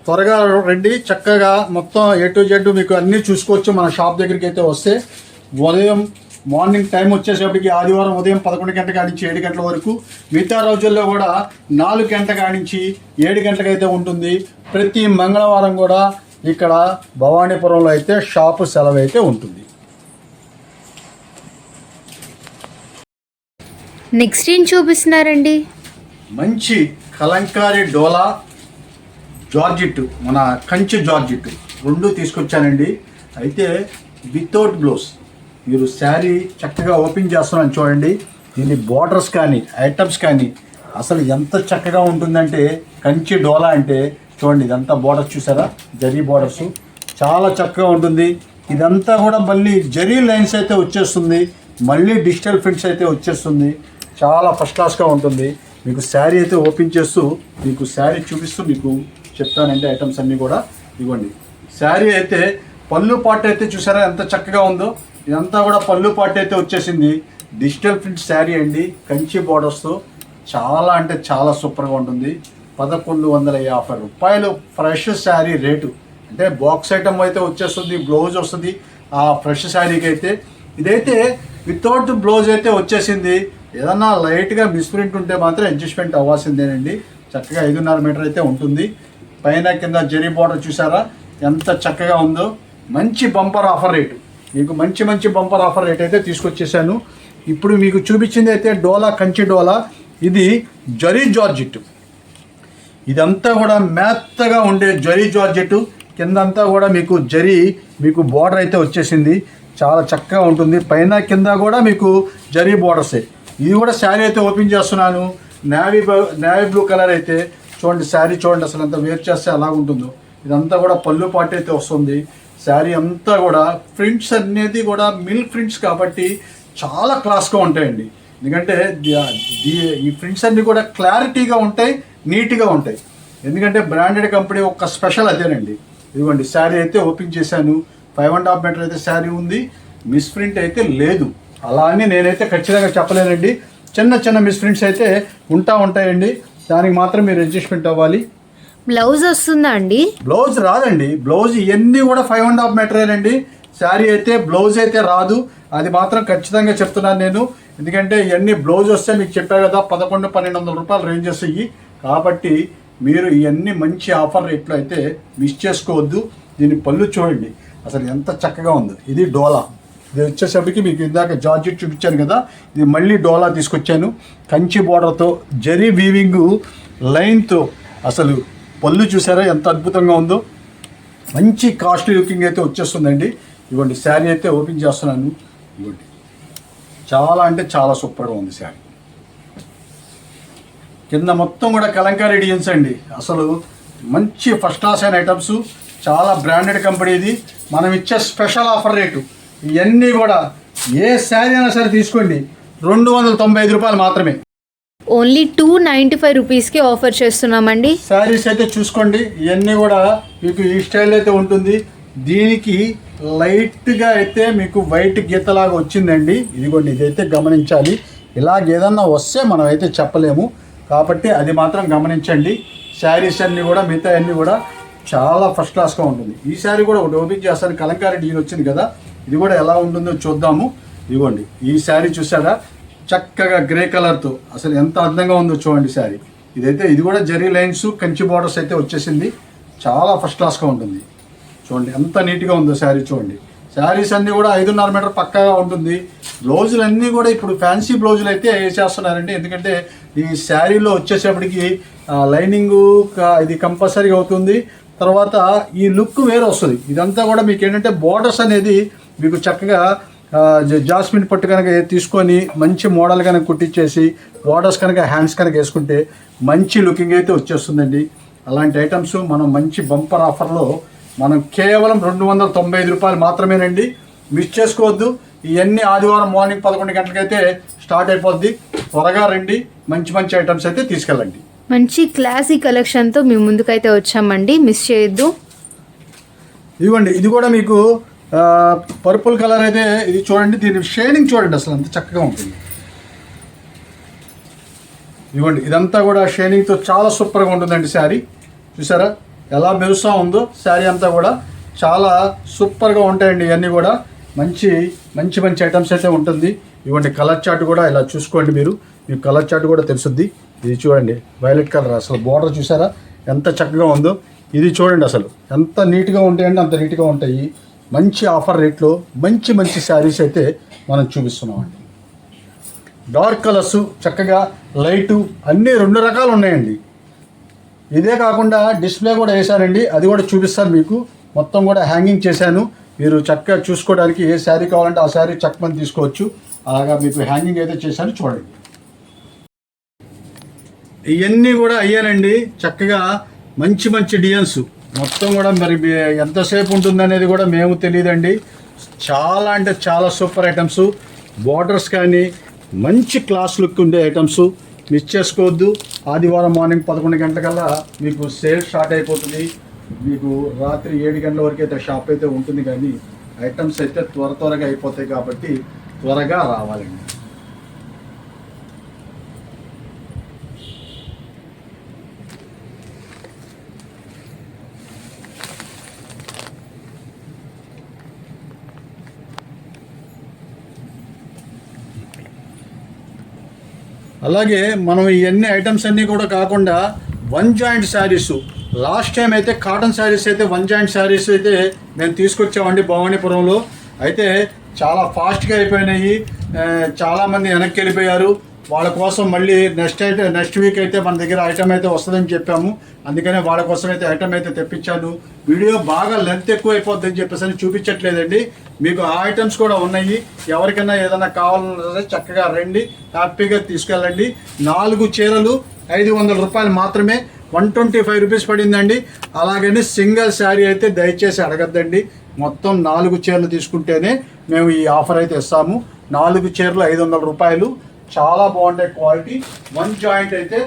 త్వరగా రండి. చక్కగా మొత్తం A to Z మీకు అన్నీ చూసుకోవచ్చు మన షాప్ దగ్గరికి అయితే వస్తే. ఉదయం మార్నింగ్ టైం వచ్చేసేపటికి ఆదివారం ఉదయం 11 గంటల కాడి నుంచి 7 గంటల వరకు, మిగతా రోజుల్లో కూడా 4 గంటల కాడి నుంచి 7 గంటలకు అయితే ఉంటుంది. ప్రతి మంగళవారం కూడా ఇక్కడ భవానీపురంలో అయితే షాపు సెలవు అయితే ఉంటుంది. నెక్స్ట్ ఏం చూపిస్తున్నారండి? మంచి కలంకారీ డోలా జార్జిట్, మన కంచి జార్జిట్ రెండు తీసుకొచ్చానండి. అయితే వితౌట్ బ్లౌజ్. మీరు శారీ చక్కగా ఓపెన్ చేస్తున్నాను చూడండి. దీని బార్డర్స్ కానీ ఐటమ్స్ కానీ అసలు ఎంత చక్కగా ఉంటుందంటే, కంచి డోలా అంటే చూడండి, ఇదంతా బార్డర్స్ చూసారా, జరీ బార్డర్స్ చాలా చక్కగా ఉంటుంది. ఇదంతా కూడా మళ్ళీ జరీ లైన్స్ అయితే వచ్చేస్తుంది, మళ్ళీ డిజిటల్ ప్రింట్స్ అయితే వచ్చేస్తుంది. చాలా ఫస్ట్ క్లాస్గా ఉంటుంది. మీకు శారీ అయితే ఓపెన్ చేస్తూ మీకు శారీ చూపిస్తూ మీకు చెప్తానండి. ఐటమ్స్ అన్నీ కూడా ఇవ్వండి. శారీ అయితే పళ్ళు పాటు అయితే చూసారా ఎంత చక్కగా ఉందో. ఇదంతా కూడా పళ్ళు పాటు అయితే వచ్చేసింది. డిజిటల్ ప్రింట్ శారీ అండి, కంచి బార్డర్స్తో చాలా అంటే చాలా సూపర్గా ఉంటుంది. 1150 రూపాయలు ఫ్రెష్ శారీ రేటు. అంటే బాక్స్ ఐటమ్ అయితే వచ్చేస్తుంది, బ్లౌజ్ వస్తుంది ఆ ఫ్రెష్ శారీకి అయితే. ఇదైతే వితౌట్ బ్లౌజ్ అయితే వచ్చేసింది. ఏదన్నా లైట్గా మిస్ప్రింట్ ఉంటే మాత్రం అడ్జస్ట్మెంట్ అవ్వాల్సిందేనండి. చక్కగా 5.5 మీటర్ అయితే ఉంటుంది. పైన కింద జరీ బార్డర్ చూసారా ఎంత చక్కగా ఉందో. మంచి బంపర్ ఆఫర్ రేటు, మీకు మంచి మంచి బంపర్ ఆఫర్ రేట్ అయితే తీసుకొచ్చేసాను. ఇప్పుడు మీకు చూపించింది అయితే డోలా, కంచి డోలా. ఇది జరీ జార్జెట్, ఇదంతా కూడా మెత్తగా ఉండే జరీ జార్జెట్. కిందంతా కూడా మీకు జరీ, మీకు బార్డర్ అయితే వచ్చేసింది, చాలా చక్కగా ఉంటుంది. పైన కింద కూడా మీకు జరీ బార్డర్సే. ఇది కూడా శారీ అయితే ఓపెన్ చేస్తున్నాను. నేవీ బ్లూ కలర్ అయితే చూడండి, శారీ చూడండి అసలు ఎంత వేర్ చేస్తే ఎలా ఉంటుందో. ఇదంతా కూడా పళ్ళు పాటు అయితే వస్తుంది. శారీ అంతా కూడా ప్రింట్స్ అనేది కూడా మిల్క్ ప్రింట్స్ కాబట్టి చాలా క్లాస్గా ఉంటాయండి. ఎందుకంటే ఈ ప్రింట్స్ అన్నీ కూడా క్లారిటీగా ఉంటాయి, నీట్గా ఉంటాయి. ఎందుకంటే బ్రాండెడ్ కంపెనీ ఒక స్పెషల్ అదేనండి. ఇదిగోండి శారీ అయితే ఓపెన్ చేశాను. 5.5 మీటర్ అయితే శారీ ఉంది, మిస్ ప్రింట్ అయితే లేదు. అలా అని నేనైతే ఖచ్చితంగా చెప్పలేనండి. చిన్న చిన్న మిస్ ప్రింట్స్ అయితే ఉంటాయండి. దానికి మాత్రం మీరు అడ్జస్ట్మెంట్ అవ్వాలి. బ్లౌజ్ వస్తుందా అండి? బ్లౌజ్ రాదండి. బ్లౌజ్ ఇవన్నీ కూడా 5.5 మీటరేనండి. శారీ అయితే బ్లౌజ్ అయితే రాదు, అది మాత్రం ఖచ్చితంగా చెప్తున్నాను నేను. ఎందుకంటే ఇవన్నీ బ్లౌజ్ వస్తే మీకు చెప్పారు కదా 1100-1200 రూపాయలు రేంజ్ వస్తాయి. కాబట్టి మీరు ఇవన్నీ మంచి ఆఫర్ రేట్లో అయితే మిస్ చేసుకోవద్దు. దీని పళ్ళు చూడండి అసలు ఎంత చక్కగా ఉందో. ఇది డోలా, ఇది వచ్చేసరికి మీకు ఇందాక జార్జెట్ చూపించాను కదా, ఇది మళ్ళీ డోలా తీసుకొచ్చాను. కంచి బోర్డర్తో జరీ వీవింగ్ లైన్తో అసలు పళ్ళు చూసారా ఎంత అద్భుతంగా ఉందో. మంచి కాస్ట్లీ లుకింగ్ అయితే వచ్చేస్తుందండి. ఇవ్వండి శారీ అయితే ఓపెన్ చేస్తున్నాను. ఇవ్వండి చాలా అంటే చాలా సూపర్గా ఉంది శారీ. కింద మొత్తం కూడా కలంకారీ డిజైన్స్ అండి. అసలు మంచి ఫస్ట్ క్లాస్ అయిన ఐటమ్స్, చాలా బ్రాండెడ్ కంపెనీ. ఇది మనం ఇచ్చే స్పెషల్ ఆఫర్ రేటు. ఇవన్నీ కూడా ఏ శారీ అయినా సరే తీసుకోండి, 295 రూపాయలు మాత్రమే. ఓన్లీ 295 రూపీస్కి ఆఫర్ చేస్తున్నామండి. శారీస్ అయితే చూసుకోండి, ఇవన్నీ కూడా మీకు ఈ స్టైల్ అయితే ఉంటుంది. దీనికి లైట్గా అయితే మీకు వైట్ గీతలాగా వచ్చిందండి. ఇదిగోండి, ఇదైతే గమనించాలి. ఇలాగ ఏదన్నా వస్తే మనం అయితే చెప్పలేము, కాబట్టి అది మాత్రం గమనించండి. శారీస్ అన్నీ కూడా మిగతా అన్నీ కూడా చాలా ఫస్ట్ క్లాస్గా ఉంటుంది. ఈ శారీ కూడా ఒకటి ఓపెన్ చేస్తాను. కలంకారీ డిజైన్ వచ్చింది కదా, ఇది కూడా ఎలా ఉంటుందో చూద్దాము. ఇదిగోండి ఈ శారీ చూసారా, చక్కగా గ్రే కలర్తో అసలు ఎంత అందంగా ఉందో చూడండి శారీ. ఇది కూడా జరీ లైన్స్, కంచి బార్డర్స్ అయితే వచ్చేసింది. చాలా ఫస్ట్ క్లాస్గా ఉంటుంది. చూడండి ఎంత నీట్గా ఉందో శారీ. చూడండి శారీస్ అన్నీ కూడా 5.5 మీటర్ పక్కాగా ఉంటుంది. బ్లౌజులు అన్నీ కూడా ఇప్పుడు ఫ్యాన్సీ బ్లౌజులు అయితే వేసేస్తున్నారండి. ఎందుకంటే ఈ శారీలో వచ్చేసేపటికి లైనింగు ఇది కంపల్సరీగా అవుతుంది. తర్వాత ఈ లుక్ వేరే వస్తుంది. ఇదంతా కూడా మీకు ఏంటంటే బోర్డర్స్ అనేది మీకు చక్కగా జాస్మిన్ పట్టు కనుక తీసుకొని మంచి మోడల్ కనుక కుట్టించేసి బోర్డర్స్ కనుక హ్యాండ్స్ కనుక వేసుకుంటే మంచి లుకింగ్ అయితే వచ్చేస్తుందండి. అలాంటి ఐటమ్స్ మనం మంచి బంపర్ ఆఫర్లో మనం కేవలం 295 రూపాయలు మాత్రమేనండి. మిస్ చేసుకోవద్దు. ఇవన్నీ ఆదివారం మార్నింగ్ 11 గంటలకైతే స్టార్ట్ అయిపోద్ది. త్వరగా రండి, మంచి మంచి ఐటమ్స్ అయితే తీసుకెళ్ళండి. మంచి క్లాసీ కలెక్షన్తో మీ ముందుకైతే వచ్చామండి, మిస్ చేయొద్దు. ఇదిగోండి, ఇది కూడా మీకు పర్పుల్ కలర్ అయితే ఇది చూడండి. దీని షేడింగ్ చూడండి అసలు అంత చక్కగా ఉంటుంది. ఇదిగోండి ఇదంతా కూడా షేడింగ్తో చాలా సూపర్గా ఉంటుందండి శారీ. చూసారా ఎలా మెరుస్తూ ఉందో శారీ అంతా కూడా చాలా సూపర్గా ఉంటాయండి. ఇవన్నీ కూడా మంచి మంచి మంచి ఐటమ్స్ అయితే ఉంటుంది. ఇవ్వండి కలర్ చార్ట్ కూడా ఇలా చూసుకోండి, మీకు కలర్ చార్ట్ కూడా తెలుసుద్ది. ఇది చూడండి వైలెట్ కలర్, అసలు బార్డర్ చూసారా ఎంత చక్కగా ఉందో. ఇది చూడండి అసలు ఎంత నీట్గా ఉంటాయండి, అంత నీట్గా ఉంటాయి. మంచి ఆఫర్ రేట్లో మంచి మంచి శారీస్ అయితే మనం చూపిస్తున్నామండి. డార్క్ కలర్స్ చక్కగా లైటు అన్నీ 2 రకాలు ఉన్నాయండి. ఇదే కాకుండా డిస్ప్లే కూడా వేశానండి, అది కూడా చూపిస్తాను మీకు. మొత్తం కూడా హ్యాంగింగ్ చేశాను. మీరు చక్కగా చూసుకోవడానికి ఏ శారీ కావాలంటే ఆ శారీ చక్కమని తీసుకోవచ్చు. అలాగా మీకు హ్యాంగింగ్ అయితే చేశాను చూడండి. ఇవన్నీ కూడా అయ్యానండి చక్కగా మంచి మంచి డిజైన్స్. మొత్తం కూడా మరి ఎంతసేపు ఉంటుందనేది కూడా మేము తెలియదండి. చాలా అంటే చాలా సూపర్ ఐటమ్స్, బార్డర్స్ కానీ మంచి క్లాస్ లుక్ ఉండే ఐటమ్స్. మిస్ చేసుకోవద్దు. ఆదివారం మార్నింగ్ 11 గంటలకల్లా మీకు సేల్ స్టార్ట్ అయిపోతుంది. మీకు రాత్రి 7 గంటల వరకు అయితే షాప్ అయితే ఉంటుంది, కానీ ఐటమ్స్ అయితే త్వరగా అయిపోతాయి. కాబట్టి త్వరగా రావాలండి. అలాగే మనం ఇవన్నీ ఐటమ్స్ అన్నీ కూడా కాకుండా 1 జాయింట్ శారీస్ లాస్ట్ టైం అయితే కాటన్ శారీస్ అయితే 1 జాయింట్ శారీస్ అయితే మేము తీసుకొచ్చామండి భవానీపురంలో. అయితే చాలా ఫాస్ట్గా అయిపోయినాయి, చాలామంది వెనక్కి వెళ్ళిపోయారు. వాళ్ళ కోసం మళ్ళీ నెక్స్ట్ వీక్ అయితే మన దగ్గర ఐటమ్ అయితే వస్తుందని చెప్పాము. అందుకనే వాళ్ళ కోసం అయితే ఐటమ్ అయితే తెప్పించాను. వీడియో బాగా లెంత్ ఎక్కువ అయిపోద్దని చెప్పేసి చూపించట్లేదండి. మీకు ఆ ఐటమ్స్ కూడా ఉన్నాయి. ఎవరికైనా ఏదైనా కావాలన్నా చక్కగా రండి, హ్యాపీగా తీసుకెళ్ళండి. 4 చీరలు 500 రూపాయలు మాత్రమే, 125 రూపీస్ పడిందండి. అలాగని సింగిల్ శారీ అయితే దయచేసి అడగద్దండి. మొత్తం 4 చీరలు తీసుకుంటేనే మేము ఈ ఆఫర్ అయితే ఇస్తాము. 4 చీరలు 500 రూపాయలు. చాలా బాగుంటాయి క్వాలిటీ. 1 జాయింట్ అయితే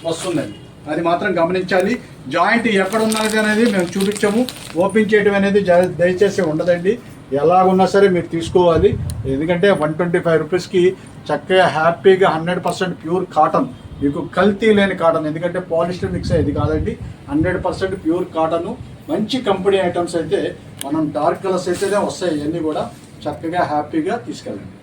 వస్తుందండి, అది మాత్రం గమనించాలి. జాయింట్ ఎక్కడ ఉన్నది అనేది మేము చూపించాము. ఓపెన్ చేయడం అనేది దయచేసి ఉండదండి. ఎలాగున్నా సరే మీరు తీసుకోవాలి. ఎందుకంటే 125 రూపీస్కి చక్కగా హ్యాపీగా 100% ప్యూర్ కాటన్, మీకు కల్తీ లేని కాటన్, ఎందుకంటే పాలిస్టర్ మిక్స్ అయ్యేది కాదండి. 100% ప్యూర్ కాటన్, మంచి కంపెనీ ఐటమ్స్ అయితే మనం డార్క్ కలర్స్ అయితేనే వస్తాయి. ఇవన్నీ కూడా చక్కగా హ్యాపీగా తీసుకెళ్ళండి.